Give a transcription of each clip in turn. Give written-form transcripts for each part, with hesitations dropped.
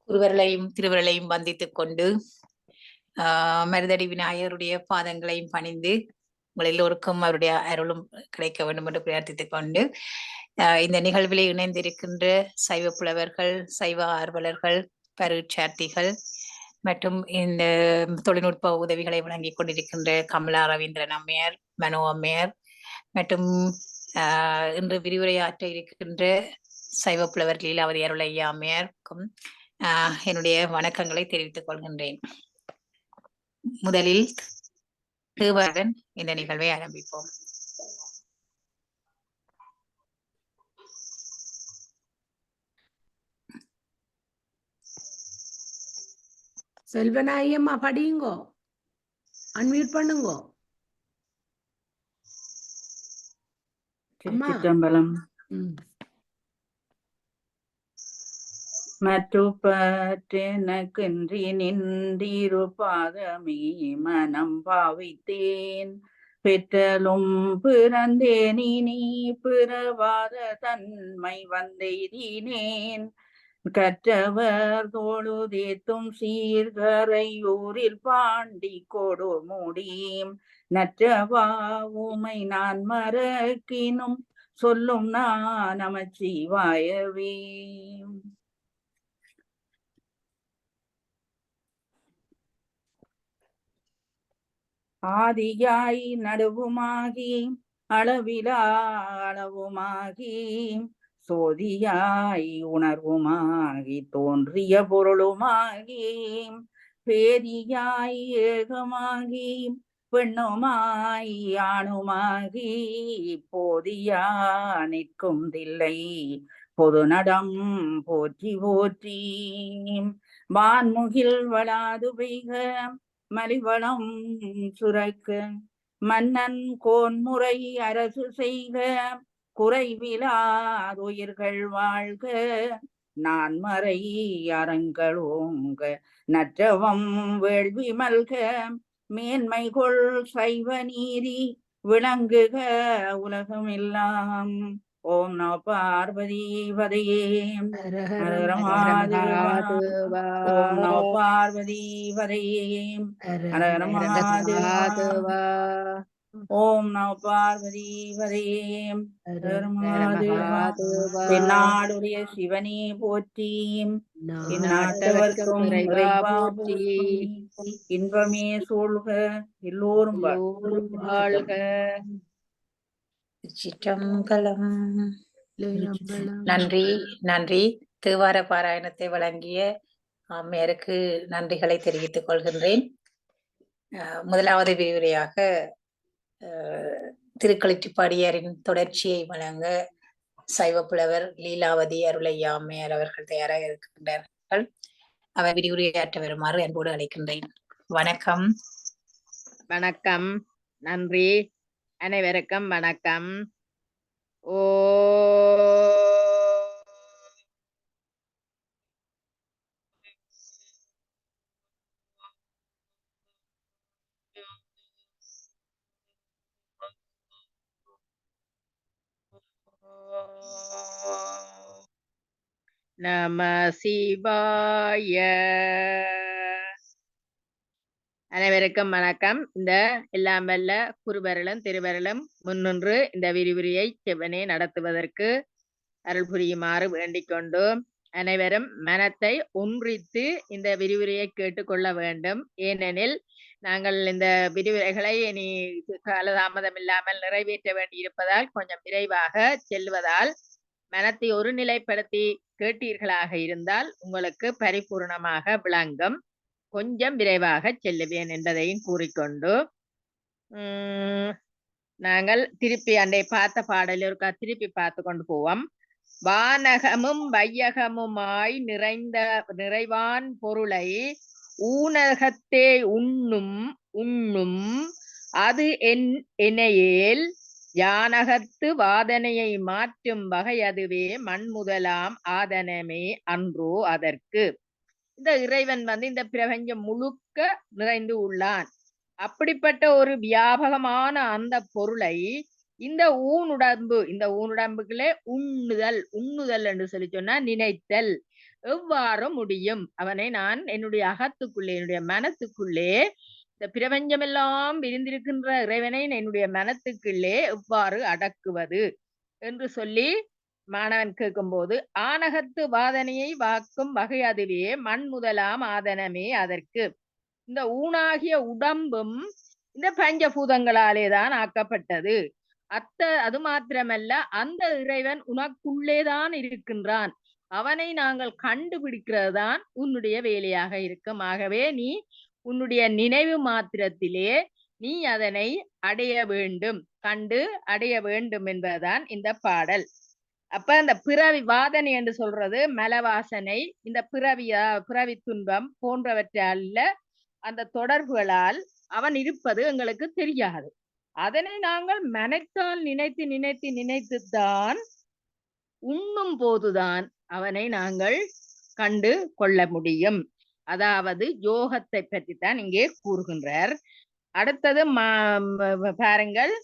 குருவர்களையும் திருவர்களையும் வந்தித்துக் கொண்டு மருதடி விநாயகருடைய பாதங்களையும் பணிந்து உங்கள் எல்லோருக்கும் அவருடைய அருளும் கிடைக்க வேண்டும் என்று பிரார்த்தித்துக் கொண்டு இந்த நிகழ்விலே இணைந்திருக்கின்ற சைவ புலவர்கள், சைவ ஆர்வலர்கள், பரீட்சார்த்திகள் மற்றும் இந்த தொழில்நுட்ப உதவிகளை வழங்கிக் கொண்டிருக்கின்ற கமலா ரவீந்திரன் அம்மையார், மனோ அம்மையார் மற்றும் இன்று விரிவுரையாற்ற இருக்கின்ற சைவ புலவர் லீலாவதி அருளையா அம்மையாருக்கும் என்னுடைய வணக்கங்களை தெரிவித்துக் கொள்கின்றேன். முதலில் தேவருடன் இந்த நிகழ்வை ஆரம்பிப்போம். செல்வநாயம்மா படியுங்கோ, அன்மியூட் பண்ணுங்கோ. திருச்சிற்றம்பலம். மற்றுப்பற்றெனக்கின்றி நின்றிருப்பாதமே மனம் பாவித்தேன். பெற்றலும் பிறந்தேனி பிறவாத தன்மை வந்தெய்தினேன். கற்றவர் தொழுதேத்தும் சீர்கரையூரில் பாண்டி கொடு முடியும் நற்றவா உமை நான் மறக்கினும் சொல்லும் நான் நமச்சிவாயவே. ஆதியாய் நடுவுமாகி அளவிலா அளவுமாகி சோதியாய் உணர்வுமாகி தோன்றிய பொருளுமாகி பேதியாய் ஏகமாகி பெண்ணுமாய் ஆணுமாகி போதியா நிற்கும் தில்லை பொது நடம் போற்றி போற்றி. வான்முகில் வளாது பெய்க மலிவளம் சுரக்க மன்னன் கோன்முறை அரசு செய்க குறைவிலாதுயிர்கள் வாழ்க நான்மறை அறங்களோங்க நற்றவம் வேள்வி மல்க மேன்மைகொள் சைவ நீதி விளங்குக உலகமெல்லாம். ஓம் நம பார்வதி பதையே ஹர மகாதேவா. ஓம் நம பார்வதி பதையே ஹர மகாதேவா. ஓம் நம பார்வதி பதையே ஹர மகாதேவா. தென்னாடுடைய சிவனே போற்றி, இந்நாட்டவர்க்கும் இறைவா போற்றி. இன்பமே சூழ்க எல்லோரும் வாழ்க. சிற்றம்பலம். நன்றி நன்றி. தேவார பாராயணத்தை வழங்கிய அம்மையருக்கு நன்றிகளை தெரிவித்துக் கொள்கின்றேன். முதலாவது விரிவுரையாக திருக்களிற்றுப்பாடியாரின் தொடர்ச்சியை வழங்க சைவ புலவர் லீலாவதி அருளையா அம்மையார் அவர்கள் தயாராக இருக்கின்றார்கள். அவர் விரிவுரையாற்ற வருமாறு அன்போடு அழைக்கின்றேன். வணக்கம். வணக்கம். நன்றி. அனைவருக்கும் வணக்கம். ஓ நம சிவாய. அனைவருக்கும் வணக்கம். இந்த எல்லாம் வல்ல குருவரலும் திருவரலும் முன்னின்று இந்த விரிவுரையை செவ்வனே நடத்துவதற்கு அருள் புரியுமாறு வேண்டிக் கொண்டு அனைவரும் மனத்தை ஒன்றித்து இந்த விரிவுரையை கேட்டுக்கொள்ள வேண்டும். ஏனெனில் நாங்கள் இந்த விரிவுரைகளை இனி காலதாமதம் இல்லாமல் நிறைவேற்ற வேண்டியிருப்பதால் கொஞ்சம் விரைவாக செல்வதால் மனத்தை ஒருநிலைப்படுத்தி கேட்டீர்களாக இருந்தால் உங்களுக்கு பரிபூர்ணமாக விளங்கும். கொஞ்சம் விரைவாக செல்லுவேன் என்பதையும் கூறிக்கொண்டு நாங்கள் திருப்பி அண்டை பார்த்த பாடலில் இருக்கா திருப்பி பார்த்து கொண்டு போவோம். வானகமும் வையகமுமாய் நிறைவான் பொருளை ஊனகத்தே உண்ணும் அது எனையேல் யானகத்து வாதனையை மாற்றும் வகை அதுவே மண்முதலாம் ஆதனமே அன்றோ அதற்கு. இந்த இறைவன் இந்த பிரபஞ்சம் முழுக்க நிறைந்து உள்ளான். அப்படிப்பட்ட ஒரு வியாபகமான அந்த பொருளை இந்த ஊனுடம்புகளே உண்ணுதல் என்று சொல்லி சொன்னா நினைத்தல் எவ்வாறு முடியும்? அவனை நான் என்னுடைய அகத்துக்குள்ளே, என்னுடைய மனத்துக்குள்ளே, இந்த பிரபஞ்சமெல்லாம் விரிந்திருக்கின்ற இறைவனை என்னுடைய மனத்துக்குள்ளே எவ்வாறு அடக்குவது என்று சொல்லி மாணவன் கேட்கும்போது, ஆனகத்து வாதனையை வாக்கும் வகை அதுவே மண் முதலாம் ஆதனமே அதற்கு. இந்த ஊனாகிய உடம்பும் இந்த பஞ்சபூதங்களாலேதான் ஆக்கப்பட்டது. அது மாத்திரமல்ல, அந்த இறைவன் உனக்குள்ளேதான் இருக்கின்றான். அவனை நாங்கள் கண்டுபிடிக்கிறது தான் உன்னுடைய வேலையாக இருக்கும். ஆகவே நீ உன்னுடைய நினைவு மாத்திரத்திலே நீ அதனை அடைய வேண்டும், கண்டு அடைய வேண்டும் என்பதுதான் இந்த பாடல். அப்ப அந்த பிறவி வாதனை என்று சொல்றது மலவாசனை, இந்த பிறவி துன்பம் போன்றவற்றால அந்த தொடர்புகளால் அவன் இருப்பது எங்களுக்கு தெரியாது. அதனை நாங்கள் மனத்தால் நினைத்து நினைத்து நினைத்துத்தான் உண்ணும் போதுதான் அவனை நாங்கள் கண்டு கொள்ள முடியும். அதாவது யோகத்தை பற்றி தான் இங்கே கூறுகின்றார். அடுத்தது பாருங்கள்,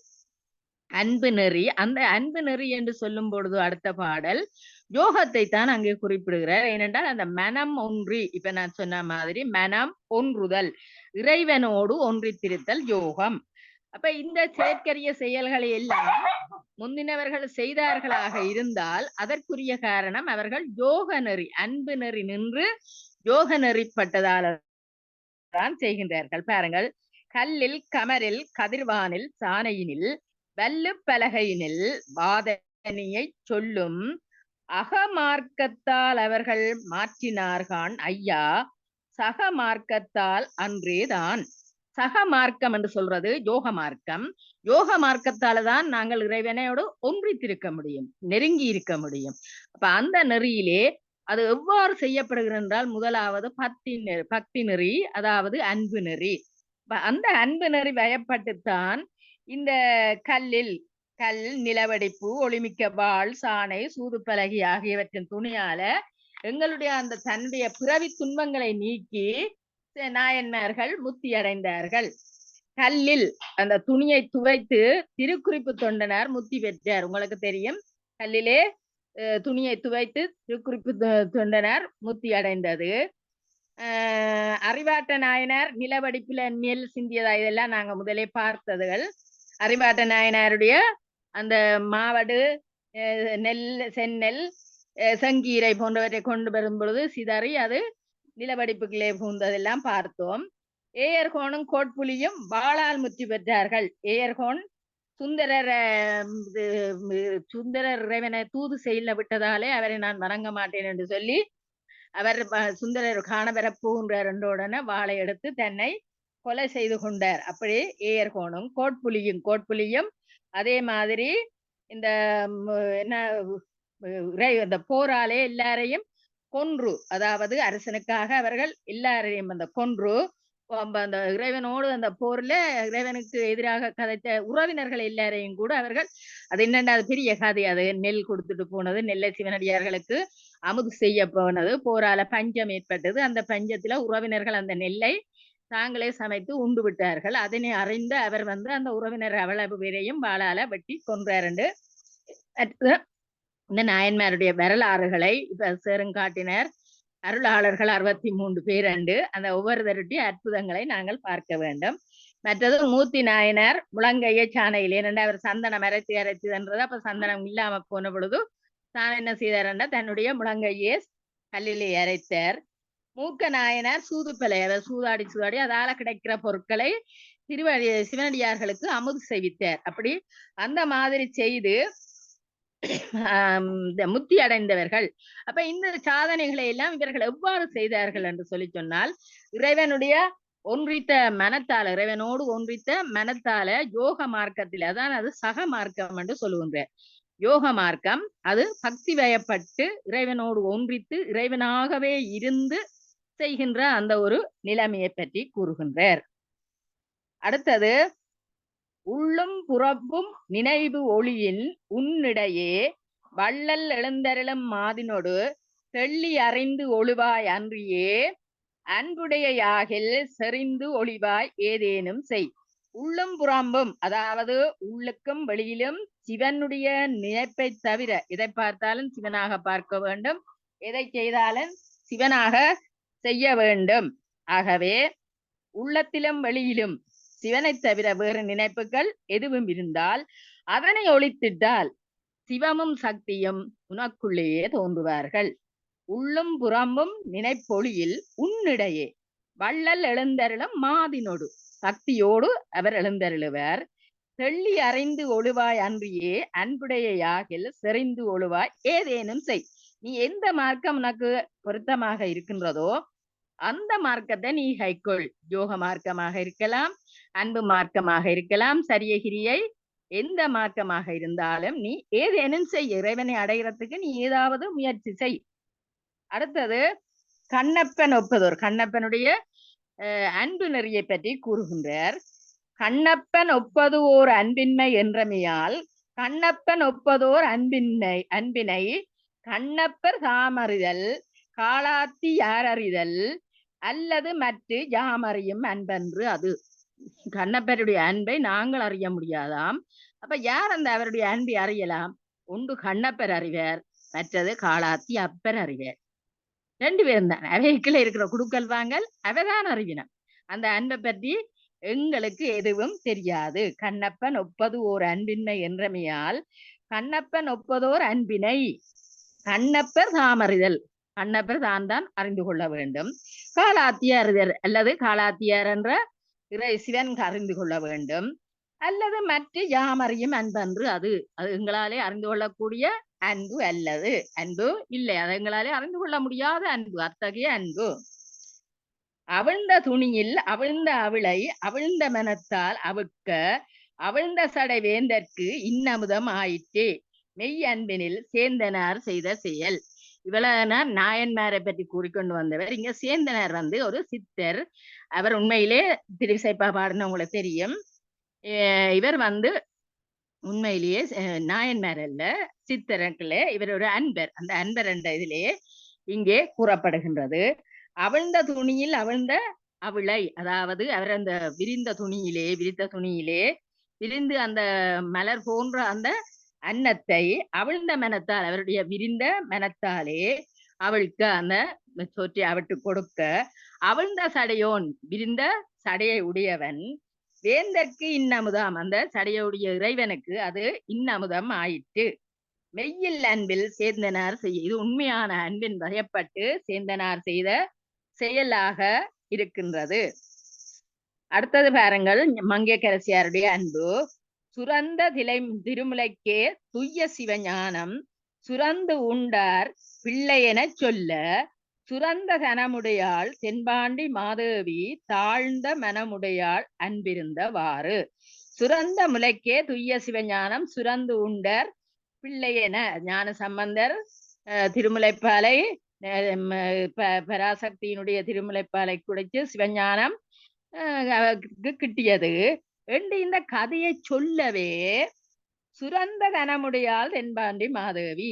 அன்பு நெறி. அந்த அன்பு நெறி என்று சொல்லும் பொழுது அடுத்த பாடல் யோகத்தை தான் அங்கே குறிப்பிடுகிறார். ஏனென்றால் அந்த மனம் ஒன்றி, இப்ப நான் சொன்ன மாதிரி மனம் ஒன்றுதல், இறைவனோடு ஒன்றித்திருத்தல் யோகம். அப்ப இந்த செயற்கரிய செயல்களை எல்லாம் முந்தினவர்கள் செய்தார்களாக இருந்தால் அதற்குரிய காரணம் அவர்கள் யோக நெறி, அன்பு நெறி நின்று யோக நெறிப்பட்டதால் தான் செய்கின்றார்கள். பாருங்கள், கல்லில் கமரில் கதிர்வானில் சாணையினில் வல்லு பலகையினில் வாதனையை சொல்லும் அகமார்க்கத்தால் அவர்கள் மாற்றினார்கான் ஐயா, சக மார்க்கத்தால் அன்றேதான். சக மார்க்கம் என்று சொல்றது யோக மார்க்கம். யோக மார்க்கத்தால்தான் நாங்கள் இறைவனோடு ஒன்றித்திருக்க முடியும், நெருங்கி இருக்க முடியும். அப்ப அந்த நெறியிலே அது எவ்வாறு செய்யப்படுகிறது என்றால், முதலாவது பக்தி நெறி, அதாவது அன்பு நெறி. அந்த அன்பு நெறி வயப்பட்டுத்தான் இந்த கல், நிலவடிப்பு, ஒளிமிக்க வாள், சாணை, சூதுப்பலகை ஆகியவற்றின் துணியால எங்களுடைய அந்த தன்னுடைய பிறவி துன்பங்களை நீக்கி நாயன்மார்கள் முத்தி அடைந்தார்கள். கல்லில் அந்த துணியை துவைத்து திருக்குறிப்பு தொண்டனார் முத்தி பெற்றார். உங்களுக்கு தெரியும், கல்லிலே துணியை துவைத்து திருக்குறிப்பு தொண்டனார் முத்தி அடைந்தது. அறிவாட்ட நாயனார் நிலவடிப்புல நெல் சிந்தியதா, இதெல்லாம் நாங்க முதலே பார்த்ததுகள். அறிவாட்ட நாயனாருடைய அந்த மாவடு, நெல், செந்நெல், சங்கீரை போன்றவற்றை கொண்டு வரும் பொழுது சிதறி அது நிலவடிப்புகளே பூந்ததெல்லாம் பார்த்தோம். ஏயர்கோனும் கோட்புலியும் வாளால் முற்றி பெற்றார்கள். ஏயர்கோன் சுந்தரர் இறைவனை தூது செயல விட்டதாலே அவரை நான் வணங்க மாட்டேன் என்று சொல்லி அவர் சுந்தரர் காணவர பூன்றார் என்றுடனே வாளை எடுத்து தன்னை கொலை செய்து கொண்டார். அப்படியே ஏயர்கோனும் கோட்புலியும் அதே மாதிரி இந்த இந்த போராலே எல்லாரையும் கொன்று, அதாவது அரசனுக்காக அவர்கள் எல்லாரையும் அந்த கொன்று, அந்த இறைவனோடு அந்த போர்ல இறைவனுக்கு எதிராக கதைத்த உறவினர்கள் எல்லாரையும் கூட அவர்கள், அது என்னென்ன அது பெரிய கதை, அது நெல் கொடுத்துட்டு போனது, நெல்லை சிவனடியார்களுக்கு அமுது செய்ய போனது, போரால பஞ்சம் ஏற்பட்டது. அந்த பஞ்சத்துல உறவினர்கள் அந்த நெல்லை தாங்களே சமைத்து உண்டு விட்டார்கள். அதனை அறிந்த அவர் அந்த உறவினர் அவ்வளவு பேரையும் வாளால வெட்டி கொன்றாரு. இந்த நாயன்மாருடைய வரலாறுகளை இப்ப சேருங்காட்டினர். அருளாளர்கள் 63 பேர் அண்டு. அந்த ஒவ்வொருவருடைய அற்புதங்களை நாங்கள் பார்க்க வேண்டும். மற்றது மூர்த்தி நாயனார் முழங்கையை சாணையில், ஏனென்றா அவர் சந்தனம் அரைத்தது. அப்ப சந்தனம் இல்லாம போன பொழுது தான் என்ன செய்தார், தன்னுடைய முழங்கையே கல்லிலே அரைத்தார். மூக்க நாயனார் சூதுப்பலை, அதை சூதாடி அதால கிடைக்கிற பொருட்களை சிவனடியார்களுக்கு அமுது செய்வித்தார். அப்படி அந்த மாதிரி செய்து முத்தி அடைந்தவர்கள். அப்ப இந்த சாதனைகளை எல்லாம் இவர்கள் எவ்வாறு செய்தார்கள் என்று சொல்லி சொன்னால், இறைவனுடைய ஒன்றித்த மனத்தால, இறைவனோடு ஒன்றித்த மனத்தால யோக மார்க்கத்தில், அதான் அது சக மார்க்கம் என்று சொல்லுகின்ற யோக மார்க்கம். அது பக்தி வயப்பட்டு இறைவனோடு ஒன்றித்து இறைவனாகவே இருந்து செய்கின்ற அந்த ஒரு நிலைமையை பற்றி கூறுகின்றார். அடுத்தது, உள்ளும் புறப்பும் நினைவு ஒளியில் உன்னிடையே வள்ளல் எழுந்தருளும் மாதினோடு தெள்ளி அறிந்து ஒளிவாய் அன்றியே அன்புடைய யாகில் செறிந்து ஒளிவாய் ஏதேனும் செய். உள்ளும் புறம்பும், அதாவது உள்ளுக்கும் வெளியிலும் சிவனுடைய நினைப்பை தவிர எதை பார்த்தாலும் சிவனாக பார்க்க வேண்டும், எதை செய்தாலும் சிவனாக செய்ய வேண்டும். ஆகவே உள்ளத்திலும் வெளியிலும் சிவனை தவிர வேறு நினைப்புகள் எதுவும் இருந்தால் அதனை ஒழித்திட்டால் சிவமும் சக்தியும் உனக்குள்ளேயே தோன்றுவார்கள். உள்ளும் புறம்பும் நினைப்பொழியில் உன்னிடையே வள்ளல் எழுந்தருளும் மாதினோடு சக்தியோடு அவர் எழுந்தருளுவர். தெள்ளி அறிந்து ஒழுவாய் அன்றியே அன்புடைய யாகில் செறிந்து ஒழுவாய் ஏதேனும் செய். நீ எந்த மார்க்கம் உனக்கு பொருத்தமாக இருக்கின்றதோ அந்த மார்க்கத்தை நீ கைக்கொள். யோக மார்க்கமாக இருக்கலாம், அன்பு மார்க்கமாக இருக்கலாம், சரியகிரியை எந்த மார்க்கமாக இருந்தாலும் நீ ஏதேனும் செய். இறைவனை அடைகிறதுக்கு நீ ஏதாவது முயற்சி செய். அடுத்தது கண்ணப்பன் ஒப்பதோர், கண்ணப்பனுடைய அன்பு நெறியை பற்றி கூறுகின்றார். கண்ணப்பன் ஒப்பது ஓர் அன்பின்மை என்றமையால் கண்ணப்பன் ஒப்பதோர் அன்பினை கண்ணப்பர் தாமறிதல் காலாத்தி யாரறிதல் அல்லது மற்ற யாமறியும் அன்பன்று அது. கண்ணப்பருடைய அன்பை நாங்கள் அறிய முடியாதாம். அப்ப யார் அந்த அவருடைய அன்பை அறியலாம்? ஒன்று கண்ணப்பர் அறிவர், மற்றது காலாத்தி அப்பர் அறிவர். 2 பேரும் தான். அவைக்குள்ள இருக்கிற குடுக்கல் வாங்கல் அவதான் அறிவினம். அந்த அன்பை பற்றி எங்களுக்கு எதுவும் தெரியாது. கண்ணப்பன் ஒப்பது ஓர் அன்பின்மை என்றமையால் கண்ணப்பன் ஒப்பதோர் அன்பினை கண்ணப்பர் தாமறிதல், கண்ணப்பர் தான் அறிந்து கொள்ள வேண்டும். காலாத்தியார் அறிதல் அல்லது காலாத்தியார் என்ற இறை சிவன் அறிந்து கொள்ள வேண்டும். அல்லது மற்ற யாமறியும் அன்பன்று அது. அது எங்களாலே அறிந்து கொள்ளக்கூடிய அன்பு அல்லது அன்பு இல்லை, அது எங்களாலே அறிந்து கொள்ள முடியாத அன்பு, அத்தகைய அன்பு. அவிழ்ந்த துணியில் அவிழ்ந்த அவளை அவிழ்ந்த மனத்தால் அவுக்க அவிழ்ந்த சடை வேந்தற்கு இன்னமுதம் ஆயிற்றே மெய் அன்பினில் சேந்தனார் செய்த செயல். இவ்வளவு நாயன்மாரை பற்றி கூறிக்கொண்டு வந்தவர். இங்க சேந்தனார் ஒரு சித்தர். அவர் உண்மையிலே திருவிசைப்பா பாடுன உங்களுக்கு தெரியும். இவர் உண்மையிலேயே நாயன்மார் அல்ல, சித்தரங்கள. இவர் ஒரு அன்பர். அந்த அன்பர் என்ற இதிலே இங்கே கூறப்படுகின்றது. அவிழ்ந்த துணியில் அவிழ்ந்த அவளை, அதாவது அவர் அந்த விரிந்த துணியிலே விரிந்து அந்த மலர் போன்ற அந்த அன்னத்தை அவிழ்ந்த மனத்தால், அவருடைய விரிந்த மனத்தாலே அவளுக்கு அந்த சொற்றி அவட்டு கொடுக்க அவிழ்ந்த சடையோன், விரிந்த சடையை உடையவன் வேந்தற்கு இன்னமுதாம், அந்த சடையுடைய இறைவனுக்கு அது இன்னமுதம் ஆயிற்று. மெய்யில் அன்பில் சேந்தனார் செய்ய, இது உண்மையான அன்பின் வகைப்பட்டு சேந்தனார் செய்த செயலாக இருக்கின்றது. அடுத்தது பாருங்கள், மங்கையர்க்கரசியாருடைய அன்பு. சுரந்த திருமுலைக்கே துய்ய சிவஞானம் சுரந்து உண்டார் பிள்ளை என சொல்ல சுரந்த கனமுடையாள் தென்பாண்டி மாதேவி தாழ்ந்த மனமுடையாள் அன்பிருந்தவாறு. சுரந்த முலைக்கே துய்ய சிவஞானம் சுரந்து உண்டார் பிள்ளை என ஞான சம்பந்தர் திருமுலைப்பாலை பராசக்தியினுடைய திருமுலைப்பாலை குடைச்சு சிவஞானம் கிட்டியது என்று இந்த கதையை சொல்லவே சுரந்த கனமுடையாள் தென்பாண்டி மாதேவி.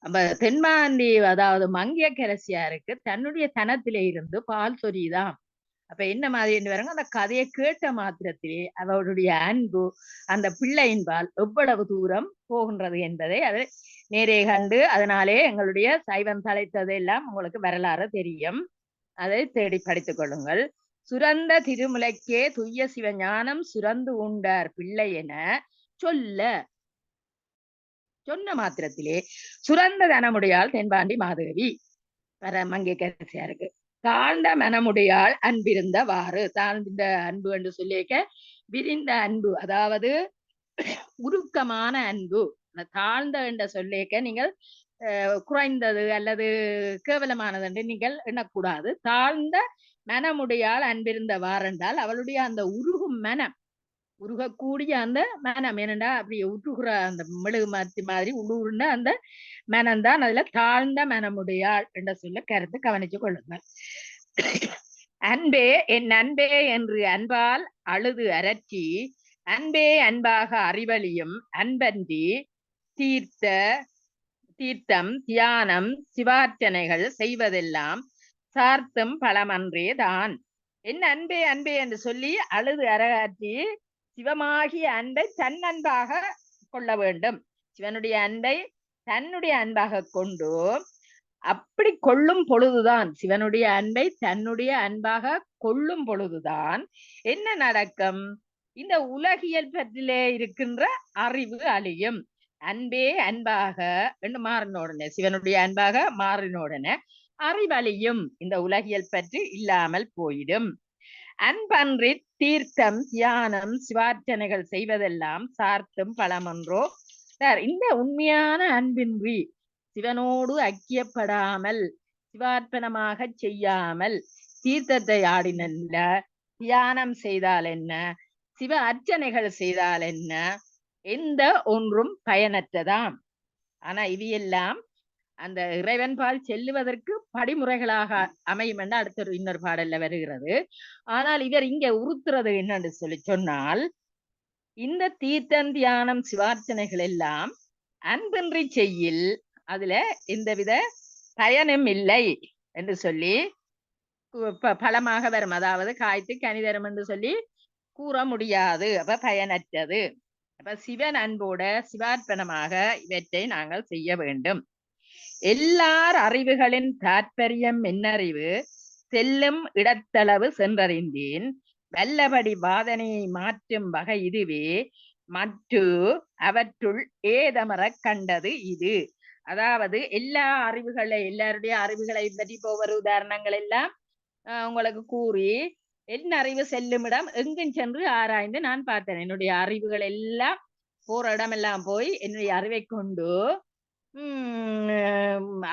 அப்ப தென்பாண்டி, அதாவது மங்கையர்க்கரசியாருக்கு தன்னுடைய தனத்திலே இருந்து பால் சொரியுதாம். அப்ப என்ன மாதிரி வராங்க, அந்த கதையை கேட்ட மாத்திரத்திலே அவருடைய அன்பு அந்த பிள்ளையின்பால் எவ்வளவு தூரம் போகின்றது என்பதை அவர் நேரே கண்டு, அதனாலே எங்களுடைய சைவம் தலைத்ததெல்லாம் உங்களுக்கு வரலாறு தெரியும். அதை தேடி படித்துக் கொள்ளுங்கள். சுரந்த திருமுலைக்கே துய்ய சிவஞானம் சுரந்து உண்டார் பிள்ளை என சொன்ன மாத்திரத்திலே சுரந்த தனமுடையாள் தென்பாண்டி மாதேவி மங்கையர்க்கரசியாருக்கு தாழ்ந்த மனமுடையாள் அன்பிருந்தவாறு. தாழ்ந்த அன்பு என்று சொல்லிக்க விரிந்த அன்பு, அதாவது உருக்கமான அன்பு. தாழ்ந்த என்ற சொல்லிக்க நீங்கள் குறைந்தது அல்லது கேவலமானது என்று நீங்கள் எண்ணக்கூடாது. தாழ்ந்த மனமுடையாள் அன்பிருந்தவாறு என்றால் அவளுடைய அந்த உருகும் மனம், உருகக்கூடிய அந்த மனம், ஏனென்றா அப்படி உருகுற அந்த மெழுகு மாத்தி மாதிரி உருகுன அந்த மனம்தான் அதுல தாழ்ந்த மனமுடையாள் என்ற சொல்ல கருத்து கவனிச்சு கொள்ளுங்கள். அன்பே என் அன்பே என்று அன்பால் அழுது அரற்றி அன்பே அன்பாக அறிவழியும் அன்பன்றி தீர்த்தம் தியானம் சிவார்ச்சனைகள் செய்வதெல்லாம் சார்த்தும் பலமன்றே தான். என் அன்பே அன்பே என்று சொல்லி அழுது அரற்றி சிவமாகிய அன்பை தன் அன்பாக கொள்ள வேண்டும். சிவனுடைய அன்பை தன்னுடைய அன்பாக கொண்டு அப்படி கொள்ளும் பொழுதுதான், சிவனுடைய அன்பை தன்னுடைய அன்பாக கொள்ளும் பொழுதுதான் என்ன நடக்கும்? இந்த உலகியல் பற்றிலே இருக்கின்ற அறிவு அழியும். அன்பே அன்பாக என்று மாறின உடனே, சிவனுடைய அன்பாக மாறின உடனே அறிவழியும். இந்த உலகியல் பற்றி இல்லாமல் போயிடும். அன்பன்றி தீர்த்தம் தியானம் சிவார்ச்சனைகள் செய்வதெல்லாம் சார்த்தும் பலமன்றோ. இந்த உண்மையான அன்பின்றி சிவனோடு ஐக்கியப்படாமல் சிவார்ப்பணமாக செய்யாமல் தீர்த்தத்தை ஆடினல்ல, தியானம் செய்தால் என்ன, சிவ அர்ச்சனைகள் செய்தால் என்ன, எந்த ஒன்றும் பயனற்றதாம். ஆனா இவையெல்லாம் அந்த இறைவன் பால் செல்லுவதற்கு படிமுறைகளாக அமையும் என்று அடுத்த இன்னொரு பாடல்ல வருகிறது. ஆனால் இவர் இங்க உறுத்துறது என்னன்னு சொன்னால், இந்த தீர்த்தம் தியானம் சிவார்ச்சனைகள் எல்லாம் அன்பின்றி செய்யில் அதுல எந்தவித பயனும் இல்லை என்று சொல்லி பலமாக வரும். அதாவது காய்த்து கனிதரும் என்று சொல்லி கூற முடியாது. அப்ப பயனற்றது. அப்ப சிவன் அன்போட சிவார்ப்பணமாக இவற்றை நாங்கள் செய்ய வேண்டும். எல்லார் அறிவுகளின் தாற்பயம் என்னறிவு செல்லும் இடத்தளவு சென்றறிந்தேன், வல்லபடி வாதனையை மாற்றும் வகை இதுவே, மற்ற அவற்றுள் ஏதமர கண்டது இது. அதாவது எல்லா எல்லாருடைய அறிவுகளை பற்றி ஒவ்வொரு உதாரணங்கள் எல்லாம் உங்களுக்கு கூறி, என் அறிவு செல்லும் இடம் எங்கும் சென்று ஆராய்ந்து நான் பார்த்தேன். என்னுடைய அறிவுகள் எல்லாம் போற இடமெல்லாம் போய் என்னுடைய அறிவை கொண்டு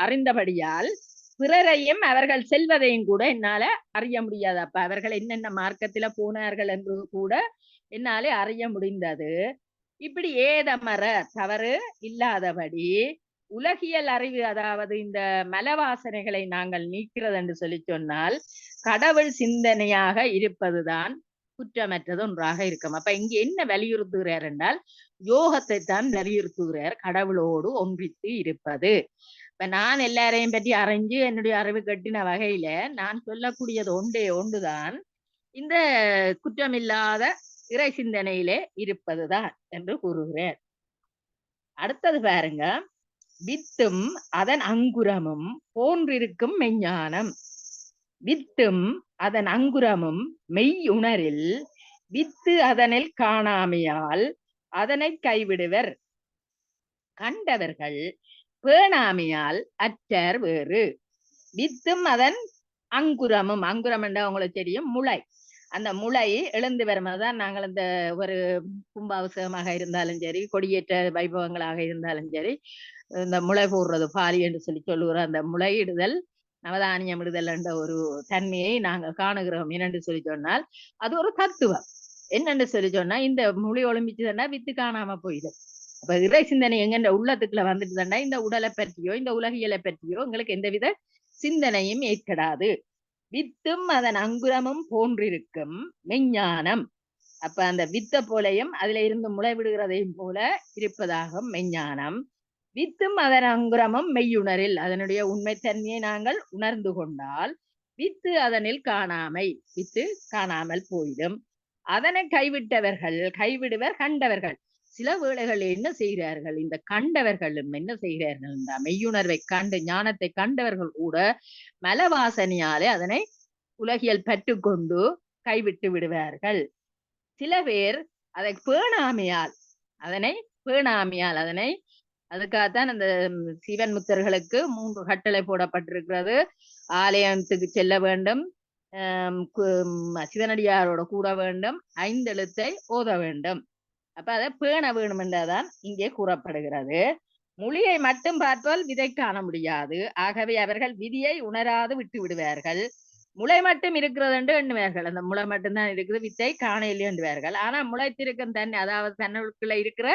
அறிந்தபடியால் பிறரையும் அவர்கள் செல்வதையும் கூட என்னால அறிய முடியாது. அப்ப அவர்கள் என்னென்ன மார்க்கத்தில போனார்கள் என்று கூட என்னாலே அறிய முடிந்தது. இப்படி ஏதமர தவறு இல்லாதபடி உலகியல் அறிவு, அதாவது இந்த மலவாசனைகளை நாங்கள் நீக்கிறது என்று சொல்லி சொன்னால் கடவுள் சிந்தனையாக இருப்பதுதான் குற்றமற்றது ஒன்றாக இருக்கும். அப்ப இங்க என்ன வலியுறுத்துகிறார் என்றால் யோகத்தை தான் வலியுறுத்துகிறார், கடவுளோடு ஒன்றித்து இருப்பது. இப்ப நான் எல்லாரையும் பற்றி அறிஞ்சு என்னுடைய அறிவு கட்டின வகையில நான் சொல்லக்கூடியது ஒன்றுதான் இந்த குற்றமில்லாத இறை சிந்தனையிலே இருப்பதுதான் என்று கூறுகிறார். அடுத்தது பாருங்க, வித்தும் அதன் அங்குரமும் போன்றிருக்கும் மெஞ்ஞானம். வித்தும் அதன் அங்குரமும் மெய் உணரில் வித்து அதனில் காணாமையால் அதனை கைவிடுவர். கண்டவர்கள் பேணாமையால் அற்றர் வேறு. வித்தும் அதன் அங்குரமும், அங்குரம் என்ற உங்களுக்கு தெரியும் முளை, அந்த முளை எழுந்து வரும்போதுதான் நாங்கள் இந்த ஒரு கும்பாபிஷேகமாக இருந்தாலும் சரி, கொடியேற்ற வைபவங்களாக இருந்தாலும் சரி, இந்த முளை போடுறது பாலி என்று சொல்லி சொல்லுகிற அந்த முளையிடுதல் நவதானியம் இடுதல் என்ற ஒரு தன்மையை நாங்கள் காணுகிறோம். என்னென்று சொல்லி சொன்னால் அது ஒரு தத்துவம். என்னென்று சொல்லி சொன்னா இந்த முளை ஒளிம்பிச்சுன்னா வித்து காணாம போயிடும். அப்ப இறை சிந்தனை எங்க உள்ளத்துக்குள்ள வந்துட்டு தாண்டா இந்த உடலை பற்றியோ இந்த உலகியலை பற்றியோ உங்களுக்கு எந்தவித சிந்தனையும் ஏற்படாது. வித்தும் அதன் அங்குரமும் போன்றிருக்கும் மெஞ்ஞானம். அப்ப அந்த வித்த போலையும் அதுல இருந்து முளை விடுகிறதையும் போல இருப்பதாகும் மெஞ்ஞானம். வித்தும் அதன் அங்குரமும் மெய்யுணரில், அதனுடைய உண்மைத்தன்மையை நாங்கள் உணர்ந்து கொண்டால் வித்து அதனில் காணாமை, வித்து காணாமல் போயிடும். அதனை கைவிடுவர் கண்டவர்கள். சில வேளைகள் என்ன செய்கிறார்கள், இந்த கண்டவர்களும் என்ன செய்கிறார்கள், இந்த மெய்யுணர்வை கண்டு ஞானத்தை கண்டவர்கள் கூட மலவாசனையாலே அதனை உலகியல் பற்றுக்கொண்டு கைவிட்டு விடுவார்கள். சில பேர் அதை பேணாமையால் அதனை அதுக்காகத்தான் அந்த சிவன் முத்தர்களுக்கு 3 கட்டளை போடப்பட்டிருக்கிறது. ஆலயத்துக்கு செல்ல வேண்டும், சிவனடியாரோட கூட வேண்டும், 5 எழுத்தை ஓத வேண்டும். அப்ப அதை பேண வேண்டும் என்றதான் இங்கே கூறப்படுகிறது. மொழியை மட்டும் பார்த்தால் விதை காண முடியாது. ஆகவே அவர்கள் விதியை உணராது விட்டு விடுவார்கள். முளை மட்டும் இருக்கிறது என்று எண்ணுவார்கள். அந்த முளை மட்டும்தான் இருக்குது, வித்தை காண இல்லை எண்ணுவார்கள். ஆனா முளைத்திருக்கும் தன்னை, அதாவது தன்னுக்குள்ள இருக்கிற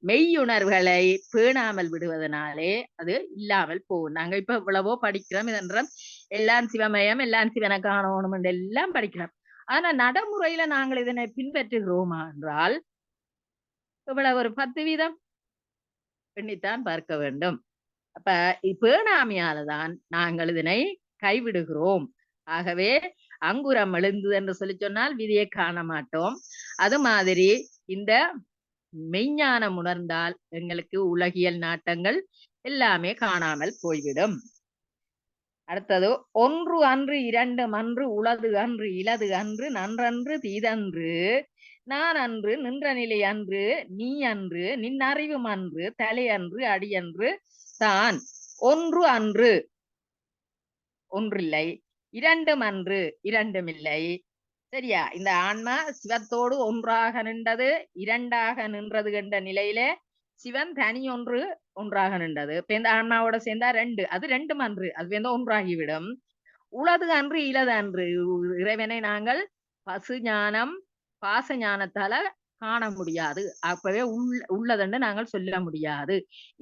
மெய்யுணர்வுகளை பேணாமல் விடுவதனாலே அது இல்லாமல் போகும். நாங்க இப்ப இவ்வளவோ படிக்கிறோம், இதென்றும் எல்லாம் சிவமயம், எல்லாம் சிவனை காணணும் என்று எல்லாம் படிக்கிறோம். ஆனா நடைமுறையில நாங்கள் இதனை பின்பற்றுகிறோமா என்றால் இவ்வளவு ஒரு 10% எண்ணித்தான் பார்க்க வேண்டும். அப்ப பேணாமையால்தான் நாங்கள் இதனை கைவிடுகிறோம். ஆகவே அங்குரம் எழுந்தது என்று சொல்லி சொன்னால் விதியை காண மாட்டோம். அது மாதிரி இந்த மெய்ஞானம் உணர்ந்தால் எங்களுக்கு உலகியல் நாட்டங்கள் எல்லாமே காணாமல் போய்விடும். அடுத்தது, ஒன்று அன்று இரண்டு அன்று உளது அன்று இலது அன்று நன்றன்று தீதன்று நான் அன்று நின்ற நிலை அன்று நீ அன்று நின் அறிவும் அன்று தலை அன்று அடியன்று தான். ஒன்று அன்று ஒன்றில்லை, இரண்டும் அன்று இரண்டுமில்லை. சரியா? இந்த ஆன்மா சிவத்தோடு ஒன்றாக நின்றது, இரண்டாக நின்றது என்ற நிலையில சிவன் தனி ஒன்று ஒன்றாக நின்றது. இப்ப இந்த ஆன்மாவோட சேர்ந்தா ரெண்டு, அது ரெண்டும் அன்று, அது வந்து ஒன்றாகிவிடும். உளது அன்று இலது அன்று இறைவனை நாங்கள் பசு ஞானம் பாச ஞானத்தால காண முடியாது. அப்பவே உள்ளதென்று நாங்கள் சொல்ல முடியாது.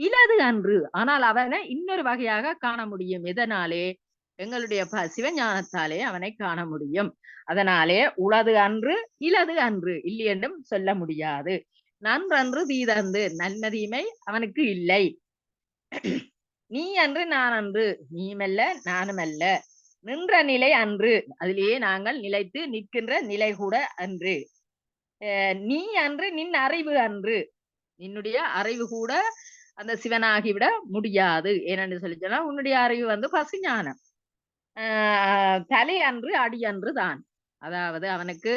இலது அன்று, ஆனால் அவனை இன்னொரு வகையாக காண முடியும். எதனாலே? எங்களுடைய சிவஞானத்தாலே அவனை காண முடியும். அதனாலே உளது அன்று இலது அன்று இல்லை என்றும் சொல்ல முடியாது. நன்றன்று தீதன்று, நன்மை தீமை அவனுக்கு இல்லை. நீ அன்று நான் அன்று, நீயுமல்ல நானுமல்ல. நின்ற நிலை அன்று, அதிலேயே நாங்கள் நிலைத்து நிற்கின்ற நிலை கூட அன்று. நீ அன்று நின் அறிவு அன்று, நின்னுடைய அறிவு கூட அந்த சிவனாகிவிட முடியாது. ஏனென்று சொல்லி சொன்னா உன்னுடைய அறிவு வந்து பசு ஞானம். தலை அன்று அடி அன்று தான். அதாவது அவனுக்கு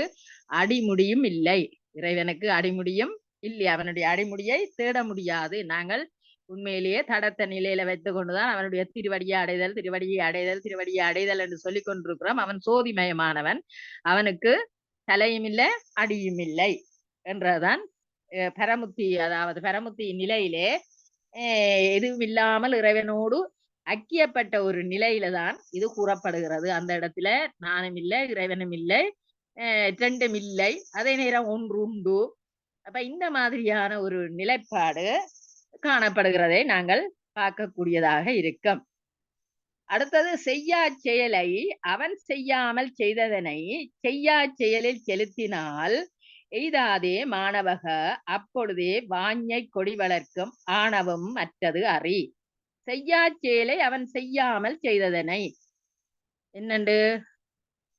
அடிமுடியும் இல்லை, இறைவனுக்கு அடிமுடியும் இல்லை. அவனுடைய அடிமுடியை தேட முடியாது. நாங்கள் உண்மையிலேயே தடத்த நிலையில வைத்துக் கொண்டுதான் அவனுடைய திருவடியை அடைதல் திருவடியை அடைதல் திருவடியை அடைதல் என்று சொல்லிக் கொண்டிருக்கிறோம். அவன் சோதிமயமானவன், அவனுக்கு தலையும் இல்லை அடியும் இல்லை என்றதான் பரமுத்தி. அதாவது பரமுத்தி நிலையிலே எதுவும் இல்லாமல் இறைவனோடு ஐக்கியப்பட்ட ஒரு நிலையில தான் இது கூறப்படுகிறது. அந்த இடத்துல நானும் இல்லை இறைவனும் இல்லை, ரெண்டும் இல்லை, அதே நேரம் ஒன்று உண்டு. அப்ப இந்த மாதிரியான ஒரு நிலைப்பாடு காணப்படுகிறதை நாங்கள் பார்க்கக்கூடியதாக இருக்கும். அடுத்தது, செய்யா செயலை அவன் செய்யாமல் செய்ததனை செய்யா செயலில் செலுத்தினால் எய்தாதே மாணவக அப்பொழுதே வாஞ்சை கொடி வளர்க்கும் ஆணவம் மற்றது அறி. செய்யா செயலை அவன் செய்யாமல் செய்ததனை, என்னண்டு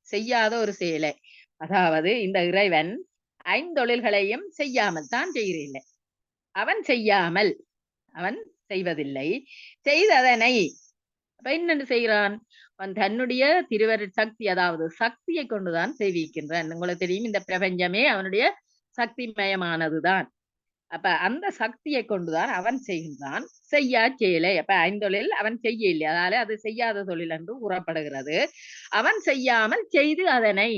செய்யாத ஒரு செயலை, அதாவது இந்த இறைவன் ஐந்தொழில்களையும் செய்யாமல் தான் செய்கிறீர்கள். அவன் செய்யாமல், அவன் செய்வதில்லை, செய்ததனை அப்ப என்னென்று செய்கிறான்? அவன் தன்னுடைய திருவரு சக்தி, அதாவது சக்தியை கொண்டுதான் செய்விக்கின்றான். உங்களுக்கு தெரியும், இந்த பிரபஞ்சமே அவனுடைய சக்தி மயமானதுதான். அப்ப அந்த சக்தியை கொண்டுதான் அவன் செய்கின்றான். செய்யா செயலை, அப்ப ஐந்தொழில் அவன் செய்ய இல்லை, அதால அது செய்யாத தொழில் என்று கூறப்படுகிறது. அவன் செய்யாமல் செய்து அதனை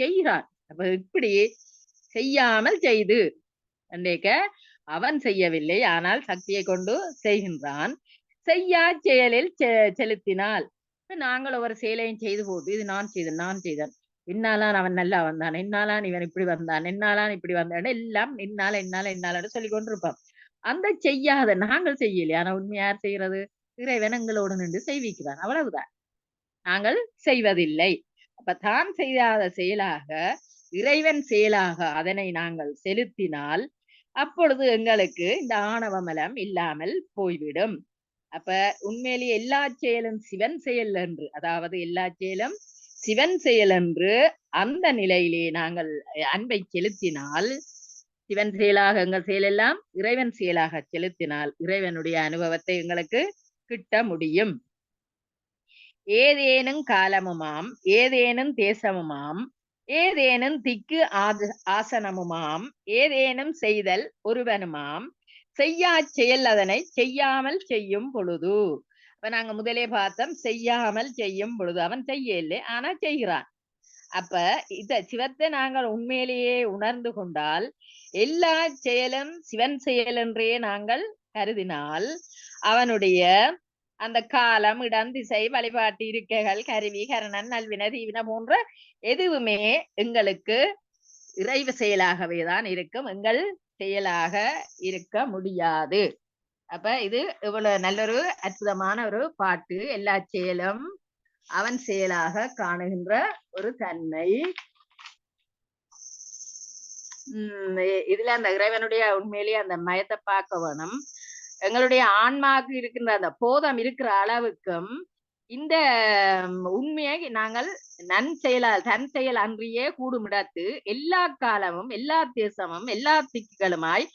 செய்கிறான். அப்ப இப்படி செய்யாமல் செய்து அன்றைக்க அவன் செய்யவில்லை, ஆனால் சக்தியை கொண்டு செய்கின்றான். செய்யா செயலில் செலுத்தினால், நாங்கள் ஒரு செயலையும் செய்து போட்டு இது நான் செய்தேன் என்னாலான் அவன் நல்லா வந்தான், என்னாலான் இவன் இப்படி வந்தான், என்னாலான் இப்படி வந்தான், எல்லாம் என்னால சொல்லி கொண்டிருப்பான். அந்த செய்யாத நாங்கள் செய்யலையே, ஆனா உண்மை யார் செய்யறது? இறைவன் எங்களோடு நின்று செய்விக்கிறான், அவ்வளவுதான். நாங்கள் செய்வதில்லை. அப்ப தான் செய்யாத செயலாக இறைவன் செயலாக அதனை நாங்கள் செலுத்தினால் அப்பொழுது எங்களுக்கு இந்த ஆணவமலம் இல்லாமல் போய்விடும். அப்ப உண்மையிலேயே எல்லா செயலும் சிவன் செயல் என்று, அதாவது எல்லா செயலும் சிவன் செயல் என்று அந்த நிலையிலே நாங்கள் அன்பை செலுத்தினால், சிவன் செயலாக எங்கள் செயலெல்லாம் இறைவன் செயலாக செலுத்தினால் இறைவனுடைய அனுபவத்தை எங்களுக்கு கிட்ட முடியும். ஏதேனும் காலமுமாம் ஏதேனும் தேசமுமாம் ஏதேனும் திக்கு ஆசனமுமாம் ஏதேனும் செய்தல் ஒருவனுமாம் செய்யா செயல் அதனை செய்யாமல் செய்யும் பொழுது. அப்ப நாங்க முதலே பார்த்தோம், செய்யாமல் செய்யும் பொழுது அவன் செய்யலை, ஆனா செய்கிறான். அப்ப இத சிவத்தை நாங்கள் உண்மையிலேயே உணர்ந்து கொண்டால் எல்லா செயலும் சிவன் செயல் என்றே நாங்கள் கருதினால் அவனுடைய அந்த காலம் இடம் திசை வழிபாட்டு இருக்கைகள் கருவி கரணன் நல்வின தீவின போன்ற எதுவுமே எங்களுக்கு இறைவு செயலாகவே தான் இருக்கும், எங்கள் செயலாக இருக்க முடியாது. அப்ப இது இவ்வளவு நல்லொரு அற்புதமான ஒரு பாட்டு. எல்லா செயலும் அவன் செயலாக காணுகின்ற ஒரு தன்மை. இதுல அந்த இறைவனுடைய உண்மையிலேயே அந்த மயத்தை பார்க்க வேணும். எங்களுடைய ஆன்மாவுக்கு இருக்கின்ற அந்த போதம் இருக்கிற அளவுக்கும் இந்த உண்மையை நாங்கள் தன் செயல் அன்றியே கூடுமிடத்து எல்லா காலமும் எல்லா தேசமும் எல்லா திக்குகளுமாய்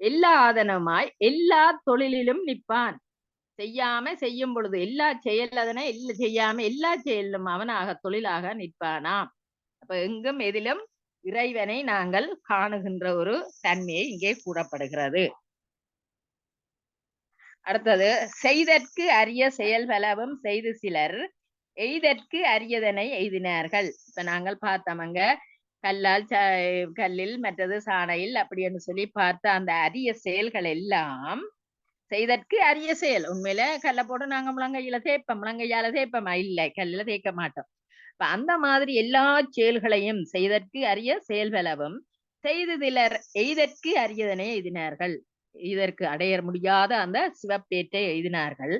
எல்லா ஆதனமாய் எல்லா தொழிலிலும் நிற்பான். செய்யும் பொழுது எல்லா செயல் அதனை செய்யாம எல்லா செயலும் அவனாக தொழிலாக நிற்பானாம். அப்ப எங்கும் எதிலும் இறைவனை நாங்கள் காணுகின்ற ஒரு தன்மையை இங்கே கூறப்படுகிறது. அடுத்தது, செய்தற்கு அரிய செயல் பலவும் செய்து சிலர் எய்தற்கு அரியதனை எய்தினார்கள். இப்ப நாங்கள் பார்த்தோம் அங்க கல்லில் மற்றது சாணையில் அப்படின்னு சொல்லி பார்த்த அந்த அரிய செயல்கள் எல்லாம் செய்தற்கு அரிய செயல். உண்மையில கல்லை போட்டு நாங்க முழங்கையால தேய்ப்போமா? இல்லை, கல்லில தேய்க்க மாட்டோம். இப்ப அந்த மாதிரி எல்லா செயல்களையும் செய்தற்கு அரிய செயல் பலவும் செய்து சிலர் எய்தற்கு அரியதனை எய்தினார்கள். இதற்கு அடைய முடியாத அந்த சிவப்பேற்றை எய்தினார்கள்.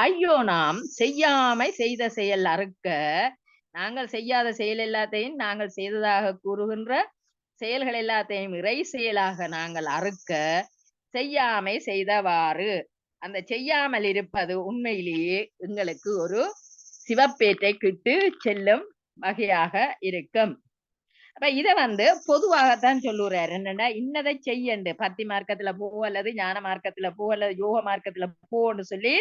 ஐயோ, நாம் செய்யாமை செய்த செயல் அறுக்க, நாங்கள் செய்யாத செயல் எல்லாத்தையும் நாங்கள் செய்ததாக கூறுகின்ற செயல்கள் எல்லாத்தையும் இறை செயலாக நாங்கள் அறுக்க செய்யாமை செய்தவாறு, அந்த செய்யாமல் இருப்பது உண்மையிலேயே எங்களுக்கு ஒரு சிவப்பேற்றை கிட்டு செல்லும் வகையாக இருக்கும். அப்ப இத பொதுவாகத்தான் சொல்லுறாரு. என்னன்னா, இன்னதை செய்யண்டு பக்தி மார்க்கத்துல போ அல்லது ஞான மார்க்கத்துல போ அல்லது யோக மார்க்கத்துல போன்னு சொல்லி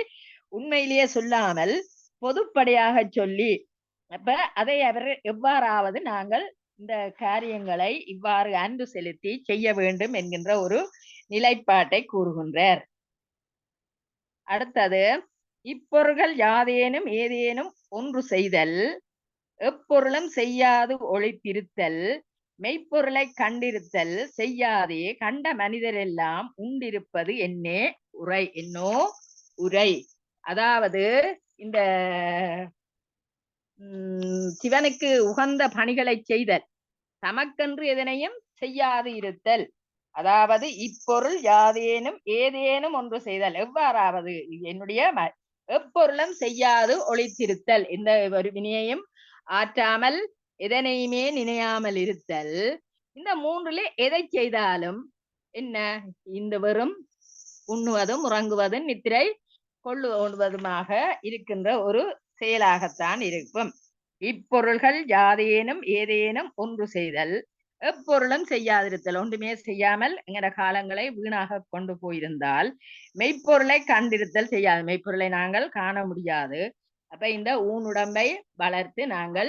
உண்மையிலேயே சொல்லாமல் பொதுப்படையாக சொல்லி, அப்ப அதை அவர் எவ்வாறாவது நாங்கள் இந்த காரியங்களை இவ்வாறு அன்பு செலுத்தி செய்ய வேண்டும் என்கின்ற ஒரு நிலைப்பாட்டை கூறுகின்றார். அடுத்தது, இப்பொருள்கள் யாதேனும் ஏதேனும் ஒன்று செய்தல் எப்பொருளும் செய்யாது ஒளித்திருத்தல் மெய்ப்பொருளை கண்டிருத்தல் செய்யாதே கண்ட மனிதரெல்லாம் உண்டிருப்பது என்னோ உரை. அதாவது இந்த சிவனுக்கு உகந்த பணிகளை செய்தல், தமக்கென்று எதனையும் செய்யாது இருத்தல். அதாவது இப்பொருள் யாதேனும் ஏதேனும் ஒன்று செய்தல், எவ்வாறாவது என்னுடைய எப்பொருளும் செய்யாது ஒளித்திருத்தல், இந்த ஒரு வினையையும் ஆற்றாமல் எதனையுமே நினையாமல் இருத்தல். இந்த மூன்றிலே எதை செய்தாலும் என்ன, இந்த வெறும் உண்ணுவதும் உறங்குவதும் நித்திரை கொள்ளுவதுமாக இருக்கின்ற ஒரு செயலாகத்தான் இருக்கும். இப்பொருள்கள் யாதேனும் ஏதேனும் ஒன்று செய்தல் எப்பொருளும் செய்யாதிருத்தல், ஒன்றுமே செய்யாமல் எங்கட காலங்களை வீணாக கொண்டு போயிருந்தால் மெய்ப்பொருளை கண்டிருத்தல் செய்யாது, மெய்ப்பொருளை நாங்கள் காண முடியாது. அப்ப இந்த ஊனுடம்பை வளர்த்து நாங்கள்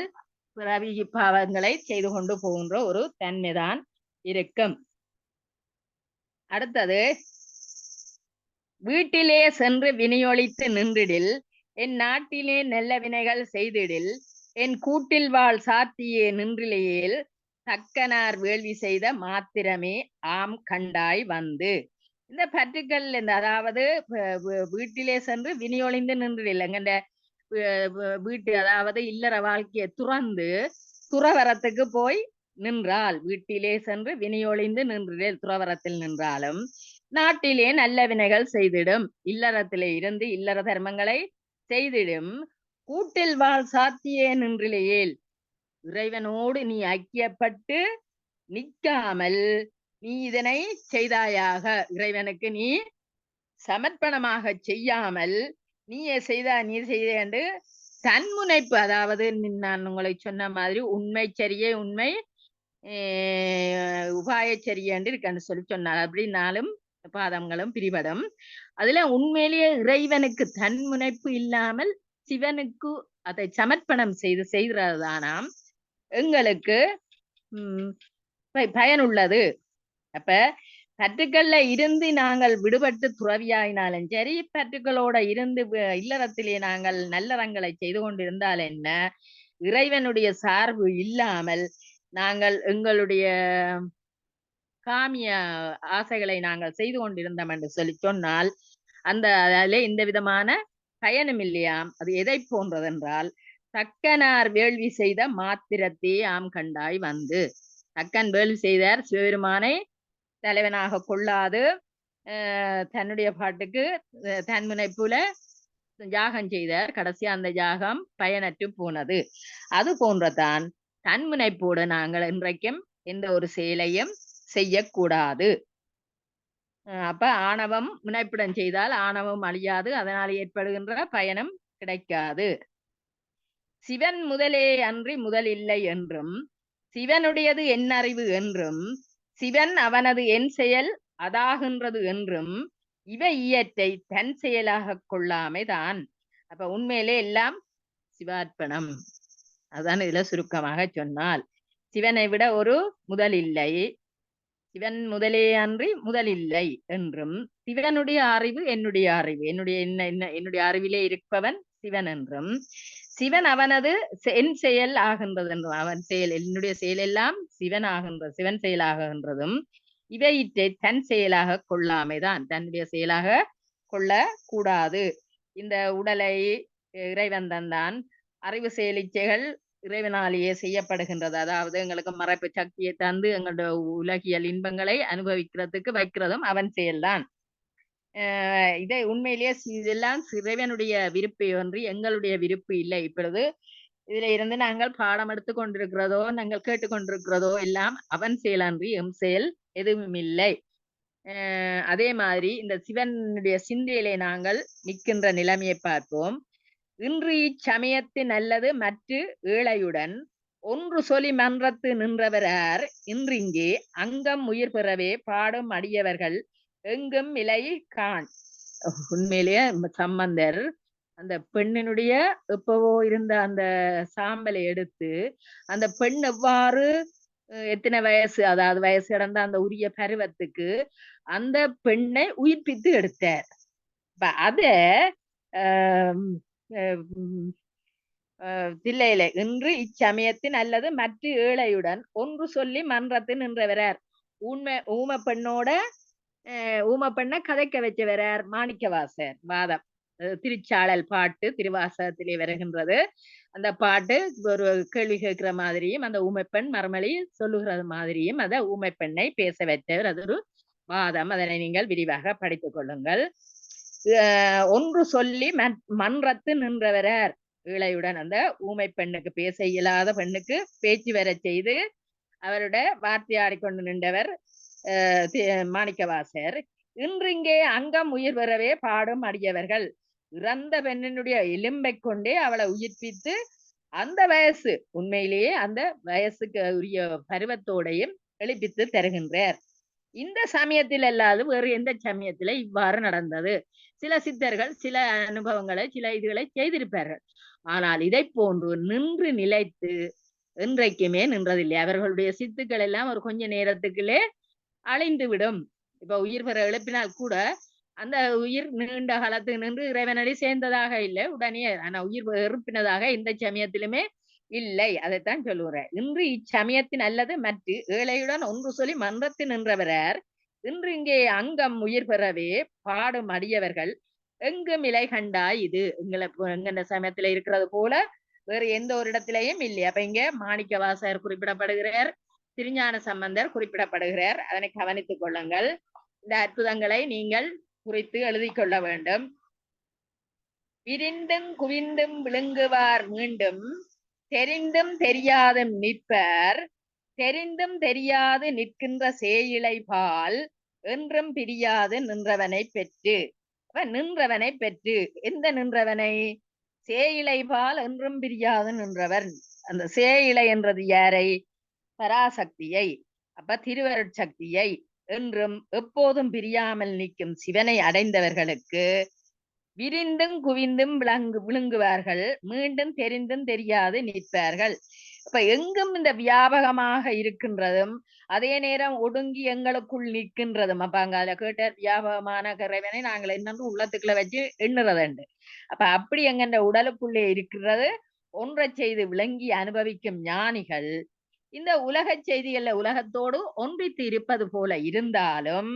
பிறவி பாவங்களை செய்து கொண்டு போகின்ற ஒரு தன்மைதான் இருக்கும். அடுத்தது, வீட்டிலே சென்று வினையொழித்து நின்றிடில் என் நாட்டிலே நல்ல வினைகள் செய்திடில் என் கூட்டில் வாழ் சாத்தியே நின்றிலேயேல் தக்கனார் வேள்வி செய்த மாத்திரமே ஆம் கண்டாய் வந்து. இந்த பற்றுக்கள் அதாவது வீட்டிலே சென்று வினையொழிந்து நின்றிடில், எங்க வீட்டு அதாவது இல்லற வாழ்க்கையை துறந்து துறவரத்துக்கு போய் நின்றால், வீட்டிலே சென்று வினையொழிந்து நின்றிடில் துறவரத்தில் நின்றாலும் நாட்டிலே நல்ல வினைகள் செய்திடும், இல்லறத்திலே இருந்து இல்லற தர்மங்களை செய்திடும் கூட்டில் வாழ் சாத்தியே நின்றிலேயேல், இறைவனோடு நீ ஐக்கியப்பட்டு நிற்காமல் நீ இதனை செய்தாயாக, இறைவனுக்கு நீ சமர்ப்பணமாக செய்யாமல் நீயே செய்த தன்முனைப்பு, அதாவது நான் உங்களை சொன்ன மாதிரி உண்மை சரியே உண்மை உபாயச்சரிய என்று இருக்கன்னு சொல்லி சொன்னார். அப்படின்னாலும் பாதங்களும் பிரிபடும். அதுல உண்மையிலேயே இறைவனுக்கு தன்முனைப்பு இல்லாமல் சிவனுக்கு அதை சமர்ப்பணம் செய்கிறதானாம் எங்களுக்கு பயனுள்ளது. அப்ப பற்றுக்கள்ல இருந்து நாங்கள் விடுபட்டு துறவியாயினாலும் சரி, பற்றுக்களோட இருந்து இல்லறத்திலே நாங்கள் நல்லறங்களை செய்து கொண்டிருந்தால் என்ன, இறைவனுடைய சார்பு இல்லாமல் நாங்கள் எங்களுடைய காமிய ஆசைகளை நாங்கள் செய்து கொண்டிருந்தோம் என்று சொல்லி சொன்னால் அந்த அதிலே எந்த விதமான பயனும் இல்லையாம். அது எதை போன்றதென்றால், தக்கனார் வேள்வி செய்த மாத்திரத்தே ஆம் கண்டாய் வந்து. தக்கன் வேள்வி செய்தார், சிவபெருமானை தலைவனாக கொள்ளாது தன்னுடைய பாட்டுக்கு தன்முனைப்புல யாகம் செய்தார். கடைசி அந்த யாகம் பயனற்று போனது. அது போன்றதான் தன்முனைப்போடு நாங்கள் இன்றைக்கும் எந்த ஒரு செயலையும் செய்யக்கூடாது. அப்ப ஆணவம் முனைப்புடன் செய்தால் ஆணவம் அழியாது, அதனால் ஏற்படுகின்ற பயனும் கிடைக்காது. சிவன் முதலே அன்றி முதல் இல்லை என்றும், சிவனுடையது என் அறிவு என்றும், சிவன் அவனது என் செயல் அதாகின்றது என்றும், இவை இயற்றை தன் செயலாக கொள்ளாமைதான். அப்ப உண்மையிலே எல்லாம் சிவார்ப்பணம். அதுதான் இதுல சுருக்கமாக சொன்னால், சிவனை விட ஒரு முதல் இல்லை, சிவன் முதலே அன்றி முதல் இல்லை என்றும், சிவனுடைய அறிவு என்னுடைய அறிவு, என்னுடைய அறிவிலே இருப்பவன் சிவன் என்றும், சிவன் அவனது என் செயல் ஆகின்றது என்றும், அவன் செயல் என்னுடைய செயல் எல்லாம் சிவன் ஆகின்றது, சிவன் செயலாகின்றதும், இவையிற்றை தன் செயலாக கொள்ளாமைதான், தன்னுடைய செயலாக கொள்ள கூடாது. இந்த உடலை இறைவன் தந்தான், அறிவு செயலிச்சைகள் இறைவனாலேயே செய்யப்படுகின்றது. அதாவது எங்களுக்கு மறைப்பு சக்தியை தந்து எங்களுடைய உலகியல் இன்பங்களை அனுபவிக்கிறதுக்கு வைக்கிறதும் அவன் செயல்தான். இதை உண்மையிலேயே இதெல்லாம் இறைவனுடைய விருப்பை ஒன்றி எங்களுடைய விருப்பு இல்லை. இப்பொழுது இதுல இருந்து நாங்கள் பாடம் எடுத்து கொண்டிருக்கிறதோ நாங்கள் கேட்டுக்கொண்டிருக்கிறதோ எல்லாம் அவன் செயல் அன்றி எம் செயல் எதுவும் இல்லை. அதே மாதிரி இந்த சிவனுடைய சிந்தையிலே நாங்கள் நிற்கின்ற நிலைமையை பார்ப்போம். இன்று இச்சமயத்து நல்லது மற்ற ஏழையுடன் ஒன்று சொல்லி மன்றத்து நின்றவரார் இன்றிங்கே அங்கம் உயிர் பெறவே பாடும் அடியவர்கள் எங்கும் இலை காண். உண்மையிலேயே சம்பந்தர் அந்த பெண்ணினுடைய எப்பவோ இருந்த அந்த சாம்பலை எடுத்து அந்த பெண் எவ்வாறு எத்தனை வயசு, அதாவது வயசு கடந்த அந்த உரிய பருவத்துக்கு அந்த பெண்ணை உயிர்ப்பித்து எடுத்தார். அத தில்லையில இன்று இச்சமயத்தின் அல்லது மற்ற ஏழையுடன் ஒன்று சொல்லி மன்றத்து நின்றவரார். ஊம பெண்ணோட ஊம பெண்ணை கதைக்க வச்சவரார் மாணிக்கவாசர். வாதம் திருச்சாளல் பாட்டு திருவாசகத்திலே வருகின்றது. அந்த பாட்டு ஒரு கேள்வி கேட்கிற மாதிரியும் அந்த ஊமைப்பெண் மறுமொழி சொல்லுகிறது மாதிரியும் அதை ஊமைப்பெண்ணை பேச வைத்தவர். அது ஒரு வாதம். அதனை நீங்கள் விரிவாக படித்துக் கொள்ளுங்கள். ஒன்று சொல்லி மன்றத்து நின்றவரார் இளையுடன் அந்த ஊமை பெண்ணுக்கு பேச இயலாத பெண்ணுக்கு பேச்சு வர செய்து அவருடைய வார்த்தையாடி கொண்டு நின்றவர் மாணிக்கவாசர். இன்று இங்கே அங்கம் உயிர் பெறவே பாடும் அடியவர்கள் இறந்த பெண்ணினுடைய எலும்பை கொண்டே அவளை உயிர்ப்பித்து அந்த வயசு உண்மையிலேயே அந்த வயசுக்கு உரிய பருவத்தோடையும் எழுப்பித்து தருகின்றார். இந்த சமயத்தில் அல்லாது வேறு எந்த சமயத்தில இவ்வாறு நடந்தது? சில சித்தர்கள் சில அனுபவங்களை சில இதுகளை செய்திருப்பார்கள். ஆனால் இதை போன்று நின்று நிலைத்து இன்றைக்குமே நின்றதில்லை. அவர்களுடைய சித்துக்கள் எல்லாம் ஒரு கொஞ்ச நேரத்துக்குள்ளே அழிந்து விடும். இப்ப உயிர் பெற எழுப்பினால் கூட அந்த உயிர் நீண்ட காலத்துக்கு நின்று இறைவனடி சேர்ந்ததாக இல்லை உடனே, ஆனா உயிர் எழுப்பினதாக இந்த சமயத்திலுமே இல்லை. அதைத்தான் சொல்லுகிறேன். இன்று இச்சமயத்தின் அல்லது மற்ற ஏழையுடன் ஒன்று சொல்லி மன்றத்து நின்றவரார் இன்று இங்கே அங்கம் உயிர் பெறவே பாடும் அடியவர்கள் எங்கும் இலை கண்டா. இது எங்க சமயத்துல இருக்கிறது போல வேறு எந்த ஒரு இடத்திலையும் இல்லை. அப்ப இங்க மாணிக்கவாசகர் குறிப்பிடப்படுகிறார், திருஞான சம்பந்தர் குறிப்பிடப்படுகிறார். அதனை கவனித்துக் கொள்ளுங்கள். இந்த அற்புதங்களை நீங்கள் குறித்து எழுதி கொள்ள வேண்டும். விரிந்தும் குவிந்தும் விழுங்குவார் மீண்டும் தெரிந்தும் தெரியாதும் நிற்பர் தெரிந்தும் தெரியாது நிற்கின்ற சேயிலை பால் என்றும் பிரியாது நின்றவனை பெற்று. நின்றவனை பெற்று எந்த நின்றவனை? சேயிலை பால் என்றும் பிரியாது நின்றவர். அந்த சேயிலை என்றது யாரை? பராசக்தியை. அப்ப திருவருட்சக்தியை என்றும் எப்போதும் பிரியாமல் நிற்கும் சிவனை அடைந்தவர்களுக்கு விரிந்தும் குவிந்தும் விழுங்குவார்கள் மீண்டும் தெரிந்தும் தெரியாது நிற்பார்கள். அப்ப எங்கும் இந்த வியாபகமாக இருக்கின்றதும் அதே நேரம் ஒடுங்கி எங்களுக்குள் நிற்கின்றதும். அப்ப அங்க கேட்ட வியாபகமான இறைவனை நாங்கள் என்னன்னு உள்ளத்துக்குள்ள வச்சு எண்ணுறதுண்டு. அப்ப அப்படி எங்க உடலுக்குள்ளே இருக்கிறது ஒன்றை செய்து விளங்கி அனுபவிக்கும் ஞானிகள் இந்த உலக செய்திகள்ல உலகத்தோடு ஒன்றித்து இருப்பது போல இருந்தாலும்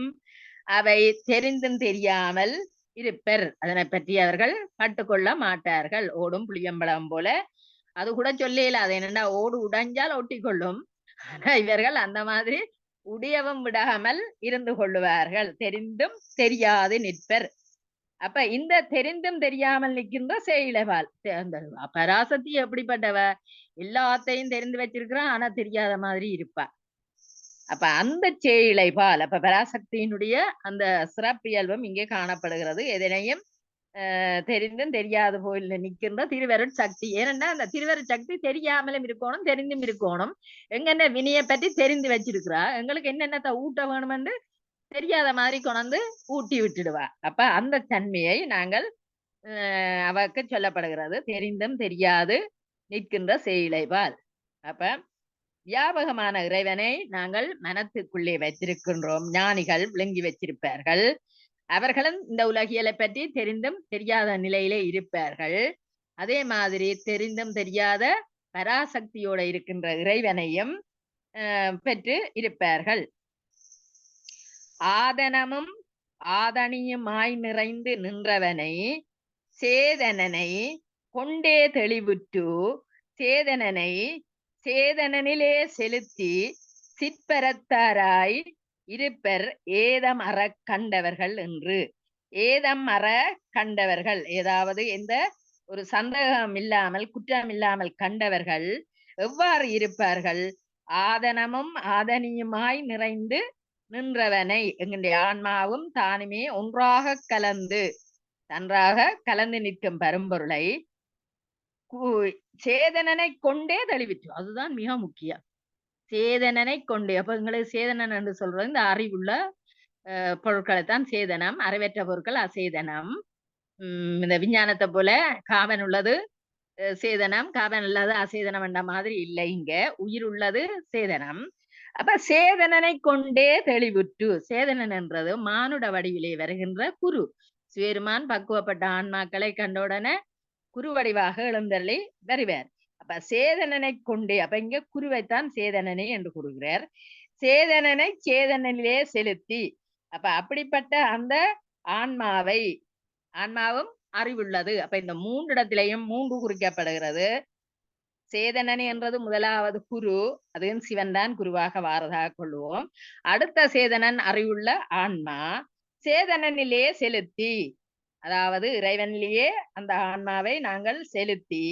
அவை தெரிந்தும் தெரியாமல் இருப்பர். அதனை பற்றி அவர்கள் கட்டுக்கொள்ள மாட்டார்கள். ஓடும் புளியம்பழம் போல அது கூட சொல்லல. அது என்னன்னா ஓடு உடைஞ்சால் ஒட்டி கொள்ளும். ஆனா இவர்கள் அந்த மாதிரி உடையவும் விடாமல் இருந்து கொள்ளுவார்கள். தெரிந்தும் தெரியாது நிற்பர். அப்ப இந்த தெரிந்தும் தெரியாமல் நிற்கின்ற சேயிலவாள் அந்த பராசக்தி எப்படிப்பட்டவ? எல்லாத்தையும் தெரிந்து வச்சிருக்கிறான், ஆனா தெரியாத மாதிரி இருப்பா. அப்ப அந்த சேயிலை பால், அப்ப பராசக்தியினுடைய அந்த சிறப்பியல்பம் இங்கே காணப்படுகிறது. எதனையும் தெரிந்தும் தெரியாது போல நிக்கின்ற திருவருட் சக்தி. ஏனென்றா அந்த திருவருட் சக்தி தெரியாமலும் இருக்கணும், தெரிந்தும் இருக்கணும். எங்கென்ன வினையை பற்றி தெரிந்து வச்சிருக்கிறா, எங்களுக்கு என்னென்னத்தை ஊட்ட வேணும் என்று தெரியாத மாதிரி கொண்டு ஊட்டி விட்டுடுவா. அப்ப அந்த தன்மையை நாங்கள் அவருக்கு சொல்லப்படுகிறது தெரிந்தும் தெரியாது நிற்கின்ற செயலைவாள். அப்ப வியாபகமான இறைவனை நாங்கள் மனத்துக்குள்ளே வைத்திருக்கின்றோம். ஞானிகள் விளங்கி வச்சிருப்பார்கள். அவர்களும் இந்த உலகியலை பற்றி தெரிந்தும் தெரியாத நிலையிலே இருப்பார்கள். அதே மாதிரி தெரிந்தும் தெரியாத பராசக்தியோட இருக்கின்ற இறைவனையும் பெற்று இருப்பார்கள். ஆதனமும் ஆதனியுமாய் நிறைந்து நின்றவனை சேதனனை கொண்டே தெளிவுற்று சேதனனை சேதனனிலே செலுத்தி சிற்பரத்தாராய் இருப்பர் ஏதம் அற கண்டவர்கள் என்று. ஏதம் அற கண்டவர்கள், ஏதாவது எந்த ஒரு சந்தேகம் இல்லாமல் குற்றம் இல்லாமல் கண்டவர்கள் எவ்வாறு இருப்பார்கள்? ஆதனமும் ஆதனியுமாய் நிறைந்து நின்றவனை, எங்களுடைய ஆன்மாவும் தானுமே ஒன்றாக கலந்து நன்றாக கலந்து நிற்கும் பரம்பொருளை சேதனனை கொண்டே தெளிவிற்று. அதுதான் மிக முக்கியம். சேதனனை கொண்டே. அப்ப எங்களுக்கு சேதனன் என்று சொல்றது இந்த அறிவுள்ள பொருட்களைத்தான் சேதனம், அறிவற்ற பொருட்கள் அசேதனம். இந்த விஞ்ஞானத்தை போல காவன் உள்ளது சேதனம், காவன் இல்லாத அசேதனம் என்ற மாதிரி இல்லை. இங்க உயிர் உள்ளது சேதனம். அப்ப சேதனனை கொண்டே தெளிவுற்று. சேதனன் என்றது மானுட வடிவிலே வருகின்ற குரு. சிவருமான் பக்குவப்பட்ட ஆன்மாக்களை கண்டவுடனே குரு வடிவாக எழுந்தருளி வருவார். அப்ப சேதனனை கொண்டே, அப்ப இங்க குருவைத்தான் சேதனனை என்று கூறுகிறார். சேதனனை சேதனிலே செலுத்தி, அப்ப அப்படிப்பட்ட அந்த ஆன்மாவை, ஆன்மாவும் அறிவுள்ளது. அப்ப இந்த மூன்று இடத்திலையும் மூன்று குறிக்கப்படுகிறது. சேதனனை என்றது முதலாவது குரு, அதுவும் சிவன் தான் குருவாக வாரதாக கொள்வோம். அடுத்த சேதனன் அறிவுள்ள ஆன்மா. சேதனனிலே செலுத்தி, அதாவது இறைவனிலேயே அந்த ஆன்மாவை நாங்கள் செலுத்தி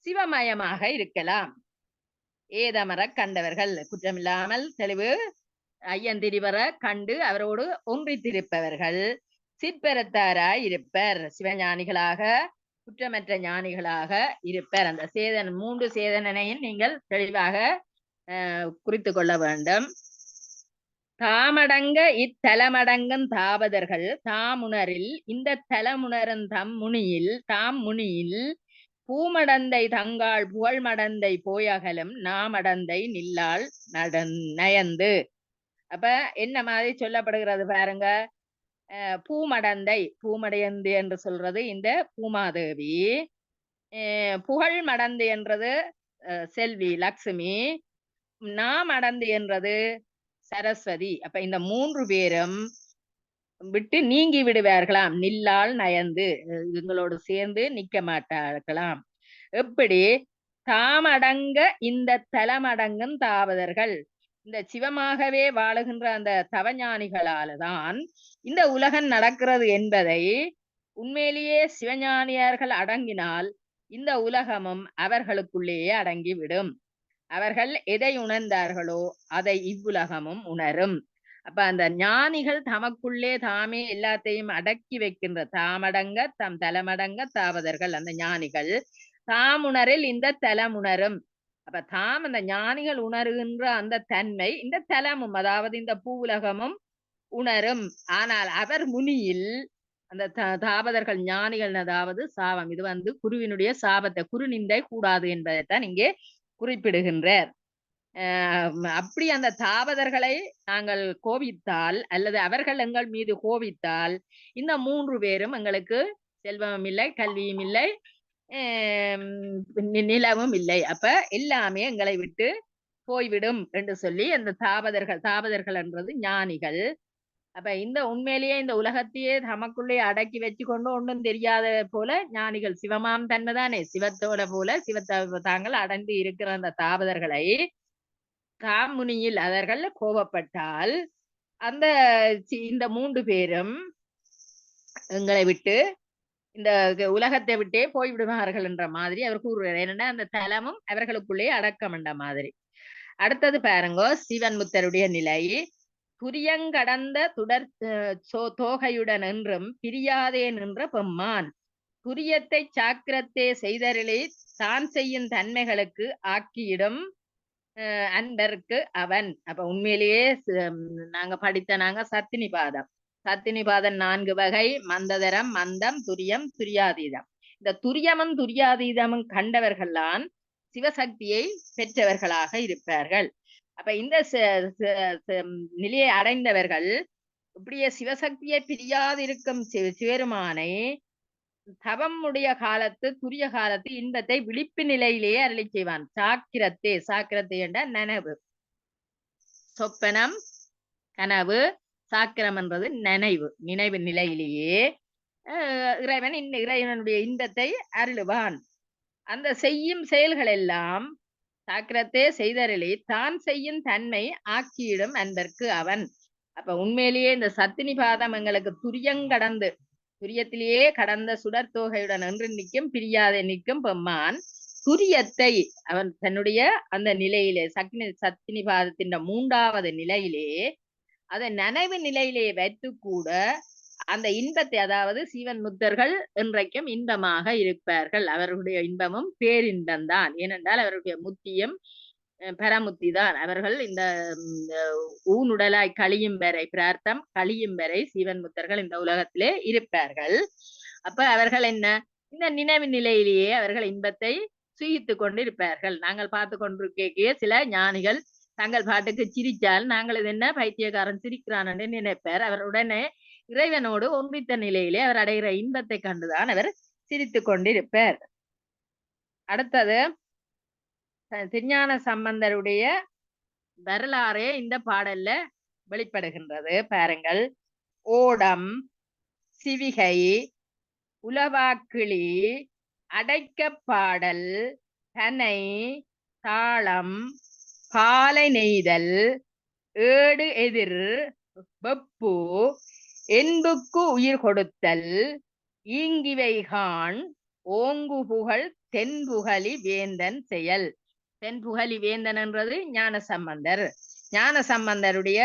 சிவமயமாக இருக்கலாம். ஏதமர கண்டவர்கள், குற்றமில்லாமல் தெளிவு ஐயந்திரிவர கண்டு அவரோடு ஒன்றித்திருப்பவர்கள் சிற்பரத்தாராய் இருப்பர். சிவஞானிகளாக குற்றமற்ற ஞானிகளாக இருப்பர். அந்த சேதன் மூன்று சேதனையும் நீங்கள் தெளிவாக குறித்து கொள்ள வேண்டும். தாமடங்க இத்தலமடங்கும் தாபதர்கள் தாமுணரில் இந்த தலமுணரன் தம் முனியில் தாம் முனியில் பூமடந்தை தங்காள் புகழ்மடந்தை போயகலும் நாமடந்தை நில்லாள் நயந்து. அப்ப என்ன மாதிரி சொல்லப்படுகிறது பாருங்க. பூமடந்தை, பூமடையந்து என்று சொல்றது இந்த பூமாதேவி. புகழ் மடந்து என்றது செல்வி லக்ஷ்மி. நாமடந்து என்றது சரஸ்வதி. அப்ப இந்த மூன்று பேரும் விட்டு நீங்கி விடுவார்களாம். நில்லால் நயந்து, எங்களோடு சேர்ந்து நிக்க மாட்டார்களாம். எப்படி? தாமடங்க இந்த தலமடங்கும் தாவதர்கள், இந்த சிவமாகவே வாழுகின்ற அந்த தவஞானிகளால்தான் இந்த உலகம் நடக்கிறது என்பதை உண்மையிலேயே சிவஞானியர்கள் அடங்கினால் இந்த உலகமும் அவர்களுக்குள்ளேயே அடங்கிவிடும். அவர்கள் எதை உணர்ந்தார்களோ அதை இவ்வுலகமும் உணரும். அப்ப அந்த ஞானிகள் தமக்குள்ளே தாமே எல்லாத்தையும் அடக்கி வைக்கின்ற தாமடங்க தம் தலமடங்க தாவதர்கள், அந்த ஞானிகள் தாமுணரில் இந்த தலமுணரும். அப்ப தாம் அந்த ஞானிகள் உணர்கின்ற அந்த தன்மை இந்த தலமும், அதாவது இந்த பூவுலகமும் உணரும். ஆனால் அவர் முனியில் அந்த தாபதர்கள் ஞானிகள், அதாவது சாபம், இது குருவினுடைய சாபத்தை, குரு நிந்தை கூடாது என்பதைத்தான் இங்கே குறிப்பிடுகின்றார். அப்படி அந்த தாபதர்களை நாங்கள் கோபித்தால் அல்லது அவர்கள் எங்கள் மீது கோபித்தால் இந்த மூன்று பேரும் எங்களுக்கு செல்வமும் இல்லை, கல்வியும் இல்லை, நிலவும் இல்லை. அப்ப எல்லாமே எங்களை விட்டு போய்விடும் என்று சொல்லி அந்த தாபதர்கள் என்றது ஞானிகள். அப்ப இந்த உண்மையிலேயே இந்த உலகத்தையே தமக்குள்ளே அடக்கி வச்சு கொண்டு ஒன்றும் தெரியாத போல ஞானிகள், சிவமாம் தன்மைதானே, சிவத்தோட போல சிவத்தை தாங்கள் அடைந்து இருக்கிற அந்த தாபதர்களை தாமுனியில் அவர்கள் கோபப்பட்டால் அந்த இந்த மூன்று பேரும் எங்களை விட்டு இந்த உலகத்தை விட்டே போய்விடுவார்கள் என்ற மாதிரி அவர் கூறுகிறார். என்னன்னா அந்த தலமும் அவர்களுக்குள்ளே அடக்கம் என்ற மாதிரி. அடுத்தது பாருங்க, சிவன் முத்தருடைய நிலை. துரியங்கடந்த துடர் தோகையுடன் என்றும் பிரியாதே நின்ற பெம்மான் துரியத்தை சாக்கிரத்தே செய்தருளி தான் செய்யும் தன்மைகளுக்கு ஆக்கியிடும் அன்பருக்கு அவன். அப்ப உண்மையிலேயே நாங்க சத்தினிபாதம் 4 வகை: மந்ததரம், மந்தம், துரியம், துரியாதீதம். இந்த துரியமும் துரியாதீதமும் கண்டவர்கள்தான் சிவசக்தியை பெற்றவர்களாக இருப்பார்கள். அப்ப இந்த நிலையை அடைந்தவர்கள் இப்படியே சிவசக்தியை பிரியாதிருக்கும் சிவருமானை தவம் உடைய காலத்து துரிய காலத்து இன்பத்தை விழிப்பு நிலையிலேயே அருளி செய்வான். சாக்கிரத்தை என்ற நனவு, சொப்பனம், கனவு, சாக்கிரம் என்றது நினைவு நிலையிலேயே இறைவனுடைய இன்பத்தை அருளுவான். அந்த செய்யும் செயல்கள் எல்லாம் சாக்கிரத்தே செய்தருளி தான் செய்யும் தன்மை ஆக்கியிடும் அன்பர்க்கு அவன். அப்ப உண்மையிலேயே இந்த சத்தினிபாதம் எங்களுக்கு துரியத்திலேயே கடந்த சுடர்தோகையுடன் என்று நிற்கும் பிரியாத நிற்கும் பெம்மான் துரியத்தை அவன் தன்னுடைய அந்த நிலையிலே சத்தினிபாதத்தின் 3வது நிலையிலே அதை நனவு நிலையிலே வைத்து கூட அந்த இன்பத்தை, அதாவது சீவன் முத்தர்கள் இன்றைக்கும் இன்பமாக இருப்பார்கள். அவர்களுடைய இன்பமும் பேரின்பம்தான். ஏனென்றால் அவர்களுடைய முத்தியும் பரமுத்தி தான். அவர்கள் இந்த ஊனுடலாய் கழியும் வரை, பிரார்த்தம் கழியும் வரை சீவன் முத்தர்கள் இந்த உலகத்திலே இருப்பார்கள். அப்ப அவர்கள் என்ன, இந்த நினைவு நிலையிலேயே அவர்கள் இன்பத்தை சுகித்து கொண்டு இருப்பார்கள். நாங்கள் பார்த்து கொண்டிருக்கே சில ஞானிகள் தங்கள் பாட்டுக்கு சிரிச்சால் நாங்கள் இது என்ன பைத்தியக்காரன் சிரிக்கிறான் என்று நினைப்பார். அவர் உடனே இறைவனோடு ஒன்றித்த நிலையிலே அவர் அடைகிற இன்பத்தை கண்டுதான் அவர் சிரித்து கொண்டிருப்பார். அடுத்தது திருஞான சம்பந்தருடைய வரலாறே இந்த பாடல்ல வெளிப்படுகின்றது. பாருங்கள்: ஓடம், சிவிகை, உலவாக்கிளி, அடைக்க பாடல், தனை, தாளம், காலை நெய்தல், ஏடு எதிர், வெப்பு, என்புக்கு உயிர் கொடுத்தல், ஈங்கிவைகான், ஓங்கு புகழ், தென்புகலி வேந்தன் செயல். தென்புகலி வேந்தன் என்றது ஞான சம்பந்தருடைய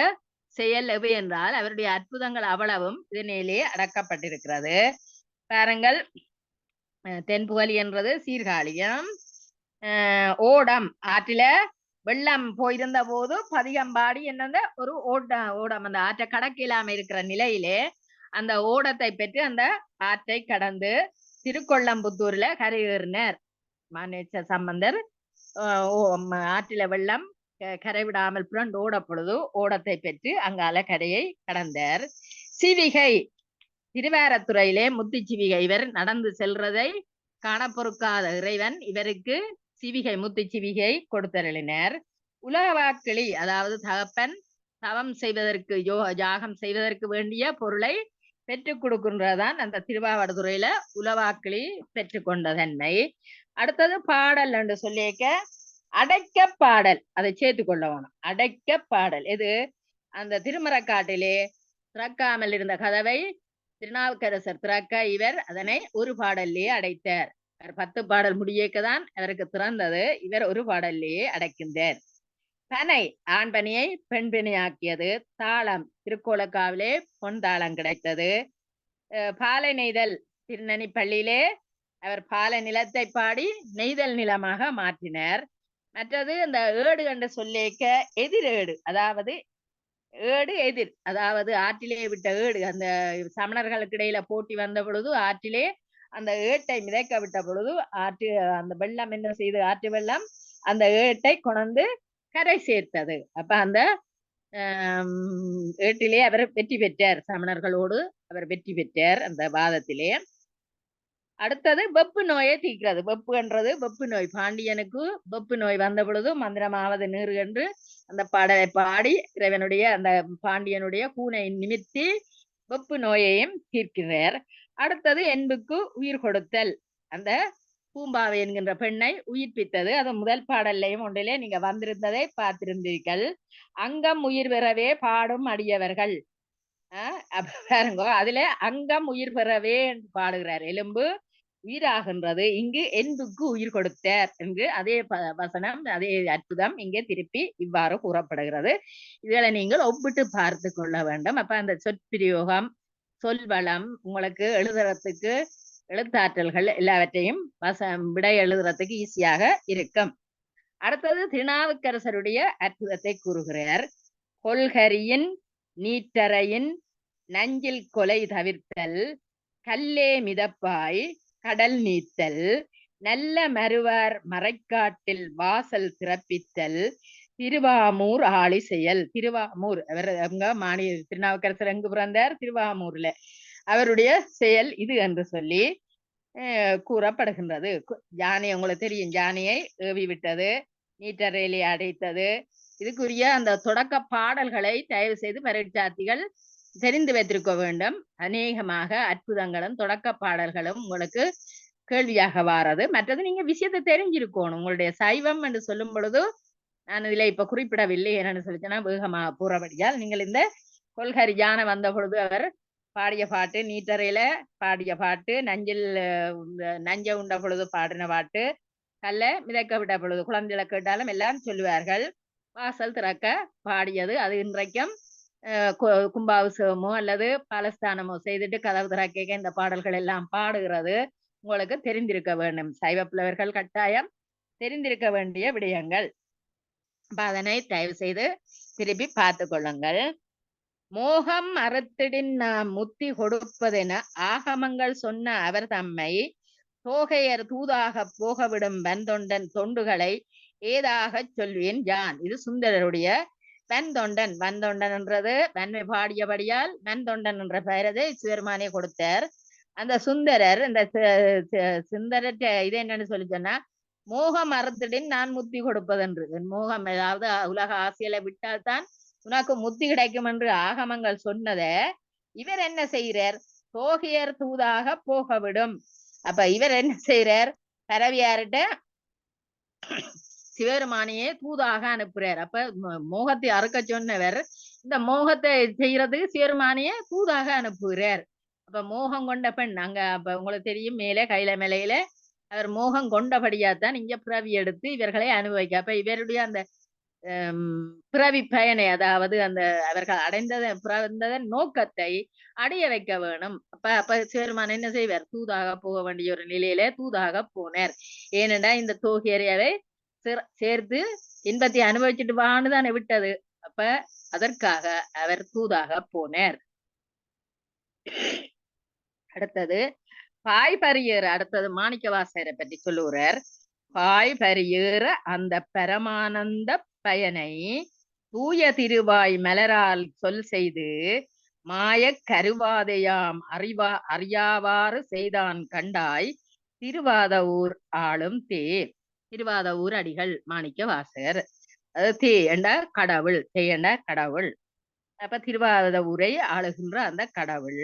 செயல் எவை என்றால் அவருடைய அற்புதங்கள் அவ்வளவும் இதனிலே அடக்கப்பட்டிருக்கிறது. பாருங்கள்: தென்புகலி என்றது சீர்காழியம். ஓடம், ஆற்றில வெள்ளம் போயிருந்த போது பதிகம்பாடி என்னந்த ஒரு ஓடம் அந்த ஆற்றை கடக்க இல்லாம இருக்கிற நிலையிலே அந்த ஓடத்தை பெற்று அந்த ஆற்றை கடந்து திருக்கொள்ளம்புத்தூர்ல கரையேறினார் மானேச்ச சம்பந்தர். ஆற்றில வெள்ளம் கரைவிடாமல் புரண்டு ஓட பொழுது ஓடத்தை பெற்று அங்கால கரையை கடந்தார். சிவிகை, திருவாரத்துறையிலே முத்து சிவிகை இவர் நடந்து செல்றதை காண பொறுக்காத இறைவன் இவருக்கு சிவிகை, முத்து சிவிகை கொடுத்தருளினார். உலவாக்கிளி, அதாவது தகப்பன் தவம் செய்வதற்கு யாகம் செய்வதற்கு வேண்டிய பொருளை பெற்றுக் கொடுக்கின்றதான் அந்த திருவாவடுதுறையில உலவாக்கிளி பெற்றுக்கொண்ட தன்மை. அடுத்தது பாடல் என்று சொல்லிக்க அடைக்க பாடல், அதை சேர்த்து கொள்ள வேணும். அடைக்க பாடல் எது? அந்த திருமறைக்காட்டிலே திறக்காமல் இருந்த கதவை திருநாவுக்கரசர் திறக்க இவர் அதனை ஒரு பாடல்லையே அடைத்தார். 10 பாடல் முடியேக்கதான் அவருக்கு திறந்தது, இவர் ஒரு பாடல்லையே அடைக்கின்றார். பனை, ஆண் பனியை பெண் பனியாக்கியது. தாளம், திருக்கோலக்காவிலே பொன் தாளம் கிடைத்தது. பாலை நெய்தல், திருநனி பள்ளியிலே அவர் பாலை நிலத்தை பாடி நெய்தல் நிலமாக மாற்றினார். மற்றது இந்த ஏடு என்று சொல்லிக்க எதிரேடு, அதாவது ஏடு எதிர், அதாவது ஆற்றிலே விட்ட ஏடு. அந்த சமணர்களுக்கு இடையில போட்டி வந்த பொழுது ஆற்றிலே அந்த ஏட்டை மிதக்க விட்ட பொழுது அந்த வெள்ளம் என்ன செய்து, ஆற்று வெள்ளம் அந்த ஏட்டை கொண்டு கரை சேர்த்தது. அப்ப அந்த ஏட்டிலே அவர் வெற்றி பெற்றார், சமணர்களோடு அவர் வெற்றி பெற்றார் அந்த வாதத்திலே. அடுத்தது வெப்பு நோயை தீர்க்கிறது. வெப்பு என்றது வெப்பு நோய். பாண்டியனுக்கு வெப்பு நோய் வந்த பொழுது மந்திரமாவது நீர் என்று அந்த பாடலை பாடி இறைவனுடைய அந்த பாண்டியனுடைய கூனை நிமித்தி வெப்பு நோயையும் தீர்க்கிறார். அடுத்தது என்புக்கு உயிர் கொடுத்தல், அந்த பூம்பாவை என்கின்ற பெண்ணை உயிர்ப்பித்தது. அது முதல் பாடல்லையும் ஒன்றிலே நீங்க வந்திருந்ததை பார்த்திருந்தீர்கள். அங்கம் உயிர் பெறவே பாடும் அடியவர்கள். பாருங்க, அதுல அங்கம் உயிர் பெறவே பாடுகிறார். எலும்பு உயிராகின்றது. இங்கு என்புக்கு உயிர் கொடுத்தார் என்று அதே வசனம், அதே அற்புதம் இங்கே திருப்பி இவ்வாறு கூறப்படுகிறது. இதுகளை நீங்கள் ஒப்பிட்டு பார்த்து கொள்ள வேண்டும். அப்ப அந்த சொற்பிரயோகம், சொல்வளம் உங்களுக்கு எழுதுறதுக்கு எழுத்தாற்றல்கள் எல்லாவற்றையும் விடை எழுதுறதுக்கு ஈஸியாக இருக்கும். அடுத்தது திருநாவுக்கரசருடைய அற்புதத்தை கூறுகிறார். கொள்கரியின் நீட்டரையின் நஞ்சில் கொலை தவிர்த்தல், கல்லே மிதப்பாய் கடல் நீத்தல், நல்ல மருவார் மறைக்காட்டில் வாசல் திறப்பித்தல், திருவாமூர் ஆளி செயல். திருவாமூர் அவர் திருநாவுக்கரசர் எங்கு பிறந்தார்? திருவாமூர்ல. அவருடைய செயல் இது என்று சொல்லி கூறப்படுகின்றது. யானை உங்களுக்கு தெரியும், யானையை ஏவி விட்டது, நீட்டறையிலே அடைத்தது. இதுக்குரிய அந்த தொடக்க பாடல்களை தயவு செய்து பரீட்சார்த்திகள் தெரிந்து வைத்திருக்க வேண்டும். அநேகமாக அற்புதங்களும் தொடக்க பாடல்களும் உங்களுக்கு கேள்வியாக வாரது. மற்றது நீங்க விஷயத்தை தெரிஞ்சிருக்கணும். உங்களுடைய சைவம் என்று சொல்லும் பொழுது நான் இதுல இப்ப குறிப்பிடவில்லை, என்னன்னு சொல்லிச்சேன்னா வேகமாக கூறபடியால் நீங்கள் இந்த கொள்கரி யானை வந்த பொழுது அவர் பாடிய பாட்டு, நீட்டறையில பாடிய பாட்டு, நஞ்ச உண்ட பொழுது பாடின பாட்டு, கல்ல மிதக்க விட்ட பொழுது குழந்தைகளை கேட்டாலும் எல்லாம் சொல்லுவார்கள். வாசல் திறக்க பாடியது அது இன்றைக்கும் கும்பாபிஷேகமோ அல்லது பாலஸ்தானமோ செய்துட்டு கதவு திறக்க இந்த பாடல்கள் எல்லாம் பாடுகிறது உங்களுக்கு தெரிந்திருக்க வேண்டும். சைவ புலவர்கள் கட்டாயம் தெரிந்திருக்க வேண்டிய விடயங்கள். அதனை தயவு செய்து திருப்பி பார்த்து கொள்ளுங்கள். மோகம் அறுத்திடின் நாம் முத்தி கொடுப்பதென ஆகமங்கள் சொன்ன அவர் தம்மை தோகையர் தூதாக போகவிடும் வந்தொண்டன் தொண்டுகளை ஏதாக சொல்வேன் யான். இது சுந்தரருடைய வந்தொண்டன். வந்தொண்டன் என்றது வன்மை பாடியபடியால் வந்தொண்டன் என்ற பெயரதை சிவருமானே கொடுத்தார். அந்த சுந்தரர் இந்த சுந்தரற்ற இது என்னன்னு சொல்லி சொன்னா, மோகம் அறுத்திடின் நான் முத்தி கொடுப்பதென்று. மோகம் ஏதாவது உலக ஆசையில விட்டால்தான் உனக்கு முத்தி கிடைக்கும் என்று ஆகமங்கள் சொன்னத இவர் என்ன செய்கிறார்? தோகையர் தூதாக போகவிடும். அப்ப இவர் என்ன செய்யறார்? பரவியார்கிட்ட சிவருமானியே தூதாக அனுப்புறார். அப்ப மோகத்தை அறுக்க சொன்னவர் இந்த மோகத்தை செய்யறதுக்கு சிவருமானியே தூதாக அனுப்புகிறார். அப்ப மோகம் கொண்ட பெண் அங்க அப்ப உங்களுக்கு தெரியும், மேலே கையில மேலையில அவர் மோகம் கொண்டபடியாத்தான் இங்க பிறவி எடுத்து இவர்களை அனுபவிக்க. அப்ப இவருடைய அந்த பிறவி பயனை, அதாவது அந்த அவர்கள் பிறந்ததன் நோக்கத்தை அடைய வைக்க வேணும். அப்ப சிவருமான் என்ன செய்வார்? தூதாக போக வேண்டிய ஒரு நிலையில தூதாக போனார். ஏனென்றா இந்த தோகையரை சேர்த்து இன்பத்தை அனுபவிச்சுட்டு வான்னு தானே விட்டது. அப்ப அதற்காக அவர் தூதாக போனார். அடுத்தது பாய்பரியேற. அடுத்தது மாணிக்கவாசகரை பற்றி சொல்லுகிறார். பாய்பரியேற அந்த பரமானந்த பயனை தூய திருவாய் மலரால் சொல் செய்து மாய கருவாதையாம் அறியாவாறு செய்தான் கண்டாய் திருவாதவூர் ஆளும் தேர். திருவாதவூர் அடிகள் மாணிக்க வாசகர். அது தே என்ற கடவுள், தே என்ற கடவுள். அப்ப திருவாதவூரை ஆளுகின்ற அந்த கடவுள்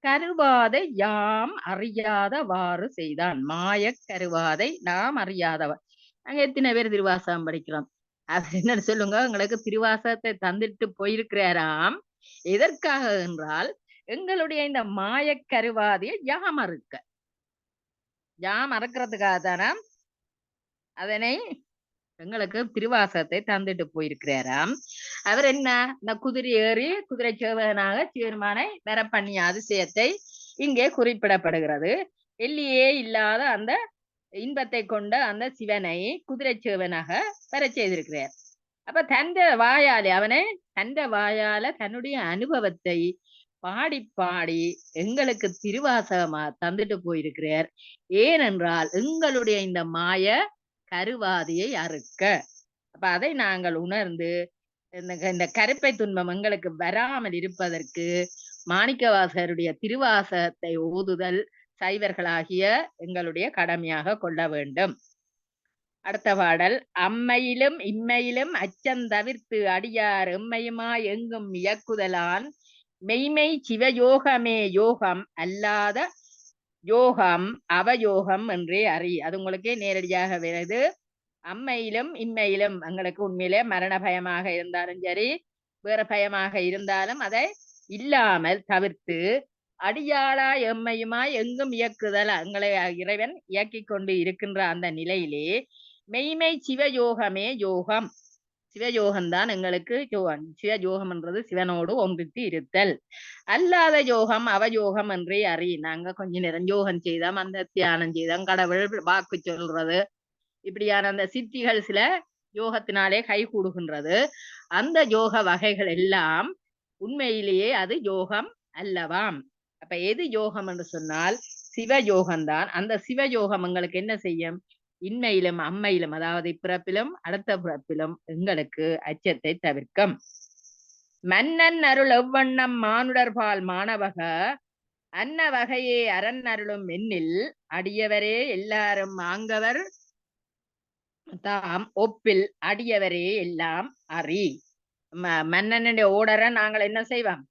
கருவாதை யாம் அறியாதவாறு செய்தான். மாய கருவாதை நாம் அறியாதவர். நாங்க எத்தனை பேர் திருவாசகம் படிக்கிறோம்? அது என்ன சொல்லுங்க, எங்களுக்கு திருவாசகத்தை தந்துட்டு போயிருக்கிறாராம். எதற்காக என்றால் எங்களுடைய இந்த மாய கருவாதையை யாம் அறுக்கிறதுக்காக தானே அதனை எங்களுக்கு திருவாசகத்தை தந்துட்டு போயிருக்கிறாராம். அவர் என்ன, இந்த குதிரை ஏறி குதிரை சேவகனாக சிவருமானை வர பண்ணிய அதிசயத்தை இங்கே குறிப்பிடப்படுகிறது. எல்லியே இல்லாத அந்த இன்பத்தை கொண்ட அந்த சிவனை குதிரை சேவனாக வர செய்திருக்கிறார். அப்ப தந்த வாயாலே அவனை தந்த வாயால தன்னுடைய அனுபவத்தை பாடி பாடி எங்களுக்கு திருவாசகமா தந்துட்டு போயிருக்கிறார். ஏனென்றால் எங்களுடைய இந்த மாய கருவாதியை அறுக்க. அப்ப அதை நாங்கள் உணர்ந்து இந்த கருப்பை துன்பம் எங்களுக்கு வராமல் இருப்பதற்கு மாணிக்கவாசகருடைய திருவாசகத்தை ஓதுதல் சைவர்களாகிய எங்களுடைய கடமையாக கொள்ள வேண்டும். அடுத்த பாடல். அம்மையிலும் இம்மையிலும் அச்சம் தவிர்த்து அடியார் எம்மையுமாய் எங்கும் இயக்குதலான் மெய்மை சிவயோகமே யோகம் அல்லாத யோகம் அவயோகம் என்றே அறி. அது உங்களுக்கே நேரடியாக வருது. அம்மையிலும் இம்மையிலும் எங்களுக்கு உண்மையிலே மரண பயமாக இருந்தாலும் சரி, வேற பயமாக இருந்தாலும் அதை இல்லாமல் தவிர்த்து அடியாளா எம்மையுமாய் எங்கும் இயக்குதல் எங்களை இறைவன் இயக்கிக் கொண்டு இருக்கின்ற அந்த நிலையிலே மெய்மை சிவயோகமே யோகம். சிவயோகம்தான் எங்களுக்கு யோகம். சிவயோகம் என்றது சிவனோடு ஒன்றித்து இருத்தல். அல்லாத யோகம் அவயோகம் என்றே அறி. நாங்க கொஞ்ச நேரம் யோகம் செய்தோம், அந்த தியானம் செய்தோம், கடவுள் வாக்கு சொல்றது, இப்படியான அந்த சித்திகள் சில யோகத்தினாலே கைகூடுகின்றது. அந்த யோக வகைகள் எல்லாம் உண்மையிலேயே அது யோகம் அல்லவாம். அப்ப எது யோகம் என்று சொன்னால் சிவயோகம்தான். அந்த சிவயோகம் எங்களுக்கு என்ன செய்யும்? இன்மையிலும் அம்மையிலும், அதாவது இப்பிறப்பிலும் அடுத்த பிறப்பிலும் எங்களுக்கு அச்சத்தை தவிர்க்கும். மன்னன் அருள் எவ்வண்ணம் மானுடர்பால் மாணவக அன்ன வகையே அரண் அருளும் எண்ணில் அடியவரே எல்லாரும் ஆங்கவர் தாம் ஒப்பில் அடியவரே எல்லாம் அறி. மன்னனுடைய ஓடரை நாங்கள் என்ன செய்வோம்?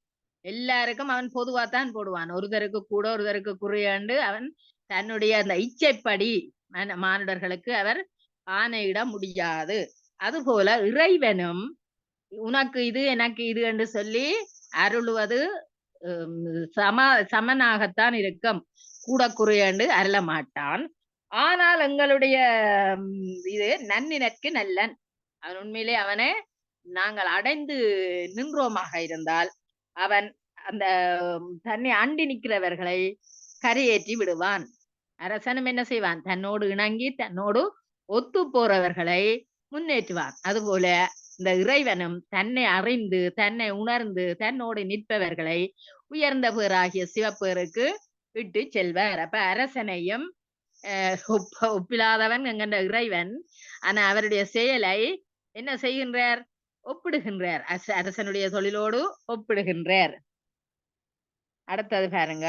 எல்லாருக்கும் அவன் பொதுவாத்தான் போடுவான். ஒருத்தருக்கு கூட ஒருத்தருக்கு குறையாண்டு அவன் தன்னுடைய அந்த இச்சைப்படி மானுடர்களுக்கு அவர் ஆணையிட முடியாது. அதுபோல இறைவனும் உனக்கு இது எனக்கு இது என்று சொல்லி அருளுவது சமனாகத்தான் இருக்கும். கூட குறையாண்டு அருள மாட்டான். ஆனால் எங்களுடைய இது நன்னினற்கு நல்லன். அவன் உண்மையிலே அவனை நாங்கள் அடைந்து நின்றோமாக இருந்தால் அவன் அந்த தன்னை அண்டி நிற்கிறவர்களை கரையேற்றி விடுவான். அரசனும் என்ன செய்வான்? தன்னோடு இணங்கி தன்னோடு ஒத்து போறவர்களை முன்னேற்றுவான். அதுபோல இந்த இறைவனும் தன்னை அறிந்து தன்னை உணர்ந்து தன்னோடு நிற்பவர்களை உயர்ந்த பேராகிய சிவப்பேருக்கு விட்டு செல்வார். அப்ப அரசனையும் ஒப்பிலாதவன் என்கின்ற இறைவன் ஆனா அவருடைய செயலை என்ன செய்கின்றார்? ஒப்பிடுகின்றார். அரசனுடைய தொழிலோடு ஒப்பிடுகின்றார். அடுத்தது பாருங்க.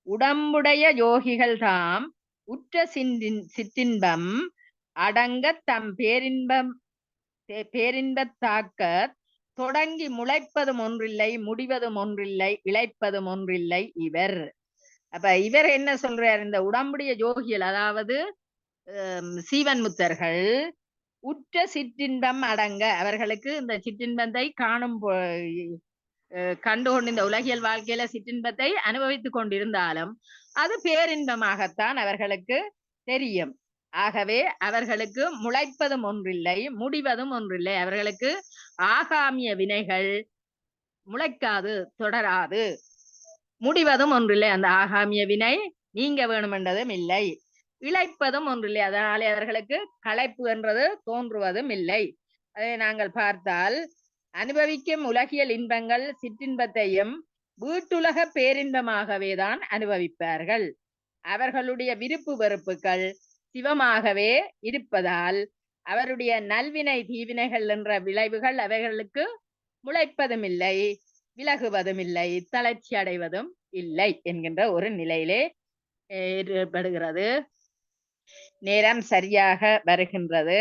உடம்புடைய யோகிகள் தாம் உற்ற சிற்றின்பம் அடங்க தம் பேரின்பத்தாக்க தொடங்கி முளைப்பதும் ஒன்றில்லை, முடிவதும் ஒன்றில்லை, இழைப்பதும் ஒன்றில்லை இவர். அப்ப இவர் என்ன சொல்றார்? இந்த உடம்புடைய யோகிகள், அதாவது சீவன் முத்தர்கள் உற்ற சிற்றின்பம் அடங்க, அவர்களுக்கு இந்த சிற்றின்பத்தை கண்டுகொண்டு இந்த உலகியல் வாழ்க்கையில சிற்றின்பத்தை அனுபவித்துக் கொண்டிருந்தாலும் அது பேரின்பமாகத்தான் அவர்களுக்கு தெரியும். ஆகவே அவர்களுக்கு முளைப்பதும் ஒன்றில்லை, முடிவதும் ஒன்றில்லை. அவர்களுக்கு ஆகாமிய வினைகள் முளைக்காது, தொடராது. முடிவதும் ஒன்றில்லை, அந்த ஆகாமிய வினை நீங்க வேணுமென்றதும் இல்லை. இழைப்பதும் ஒன்றில்லை, அதனாலே அவர்களுக்கு களைப்பு என்றது தோன்றுவதும் இல்லை. அதை நாங்கள் பார்த்தால் அனுபவிக்கும் உலகியல் இன்பங்கள் சிற்றின்பத்தையும் வீட்டுலக பேரின்பமாகவே தான் அனுபவிப்பார்கள். அவர்களுடைய விருப்பு வெறுப்புகள் சிவமாகவே இருப்பதால் அவருடைய நல்வினை தீவினைகள் என்ற விளைவுகள் அவைகளுக்கு முளைப்பதும் இல்லை, விலகுவதும் இல்லை, தளர்ச்சி அடைவதும் இல்லை என்கின்ற ஒரு நிலையிலே ஏற்படுகிறது. நேரம் சரியாக வருகின்றது.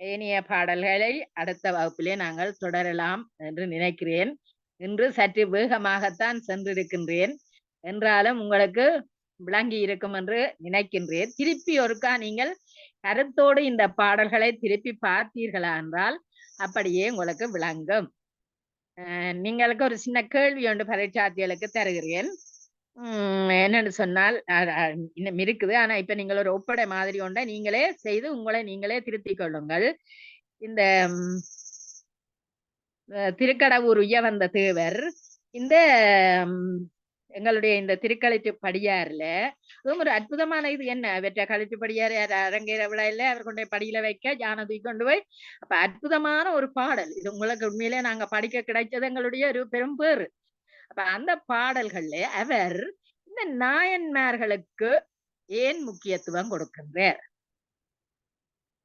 ஏனைய பாடல்களை அடுத்த வகுப்பிலே நாங்கள் தொடரலாம் என்று நினைக்கிறேன். இன்று சற்று வேகமாகத்தான் சென்றிருக்கின்றேன், என்றாலும் உங்களுக்கு விளங்கி இருக்கும் என்று நினைக்கின்றேன். திருப்பி ஒருக்கா நீங்கள் கருத்தோடு இந்த பாடல்களை திருப்பி பார்த்தீர்களா என்றால் அப்படியே உங்களுக்கு விளங்கும். நீங்களுக்கு ஒரு சின்ன கேள்வி ஒன்று பரீட்சார்த்திகளுக்கு தருகிறேன். என்னன்னு சொன்னால் இன்னும் இருக்குது, ஆனா இப்ப நீங்கள் ஒரு ஒப்படை மாதிரி ஒன்றை நீங்களே செய்து உங்களை நீங்களே திருத்திக் கொள்ளுங்கள். இந்த திருக்கடவுர் உய்யவந்த தேவர் இந்த எங்களுடைய இந்த திருக்கழித்து படியாறுல அதுவும் ஒரு அற்புதமான இது என்ன, வெற்ற கழித்து படியாறு அரங்கேற விழாயில அவர் கொண்டு படியில வைக்க ஜான தூக்கி கொண்டு போய், அப்ப அற்புதமான ஒரு பாடல் இது. உங்களுக்கு உண்மையிலே நாங்க படிக்க கிடைச்சது எங்களுடைய ஒரு பெரும் பேரு. அப்ப அந்த பாடல்கள்ல அவர் இந்த நாயன்மார்களுக்கு ஏன் முக்கியத்துவம் கொடுக்கின்றார்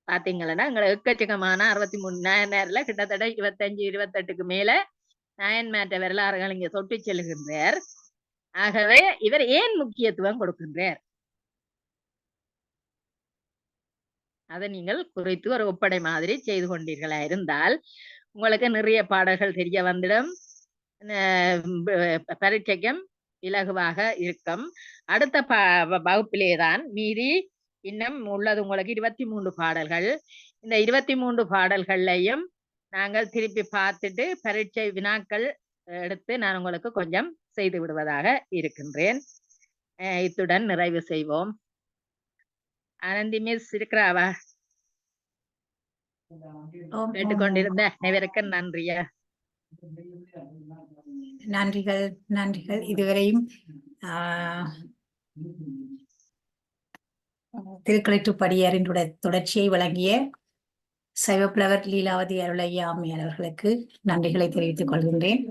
பாத்தீங்களா? எங்களுக்கு எக்கச்சக்கமான 63 நாயன்மார்ல கிட்டத்தட்ட 25-28க்கு மேல நாயன்மார்ட்ட வரலாறுகள் இங்க தொட்டு செல்கின்றார். ஆகவே இவர் ஏன் முக்கியத்துவம் கொடுக்கின்றார் அதை நீங்கள் குறித்து ஒரு ஒப்படை மாதிரி செய்து கொண்டீர்களா இருந்தால் உங்களுக்கு நிறைய பாடல்கள் தெரிய வந்துடும், பரீட்சைக்கும் இலகுவாக இருக்கும். அடுத்த வகுப்பிலேதான் மீறி இன்னும் உள்ளது உங்களுக்கு 23 பாடல்கள். இந்த 23 பாடல்கள்லையும் நாங்கள் திருப்பி பார்த்துட்டு பரீட்சை வினாக்கள் எடுத்து நான் உங்களுக்கு கொஞ்சம் செய்து விடுவதாக இருக்கின்றேன். இத்துடன் நிறைவு செய்வோம். ஆனந்தி மிஸ் இருக்கிறாவா? கேட்டுக்கொண்டிருந்த அனைவருக்கும் நன்றியா. நன்றிகள். இதுவரையும் திருக்கலிட்டுப்படியாரின் தொடர்ச்சியை வழங்கிய சைவப்புலவர் லீலாவதி அருளையா அம்மையார் அவர்களுக்கு நன்றிகளை தெரிவித்துக் கொள்கின்றேன்.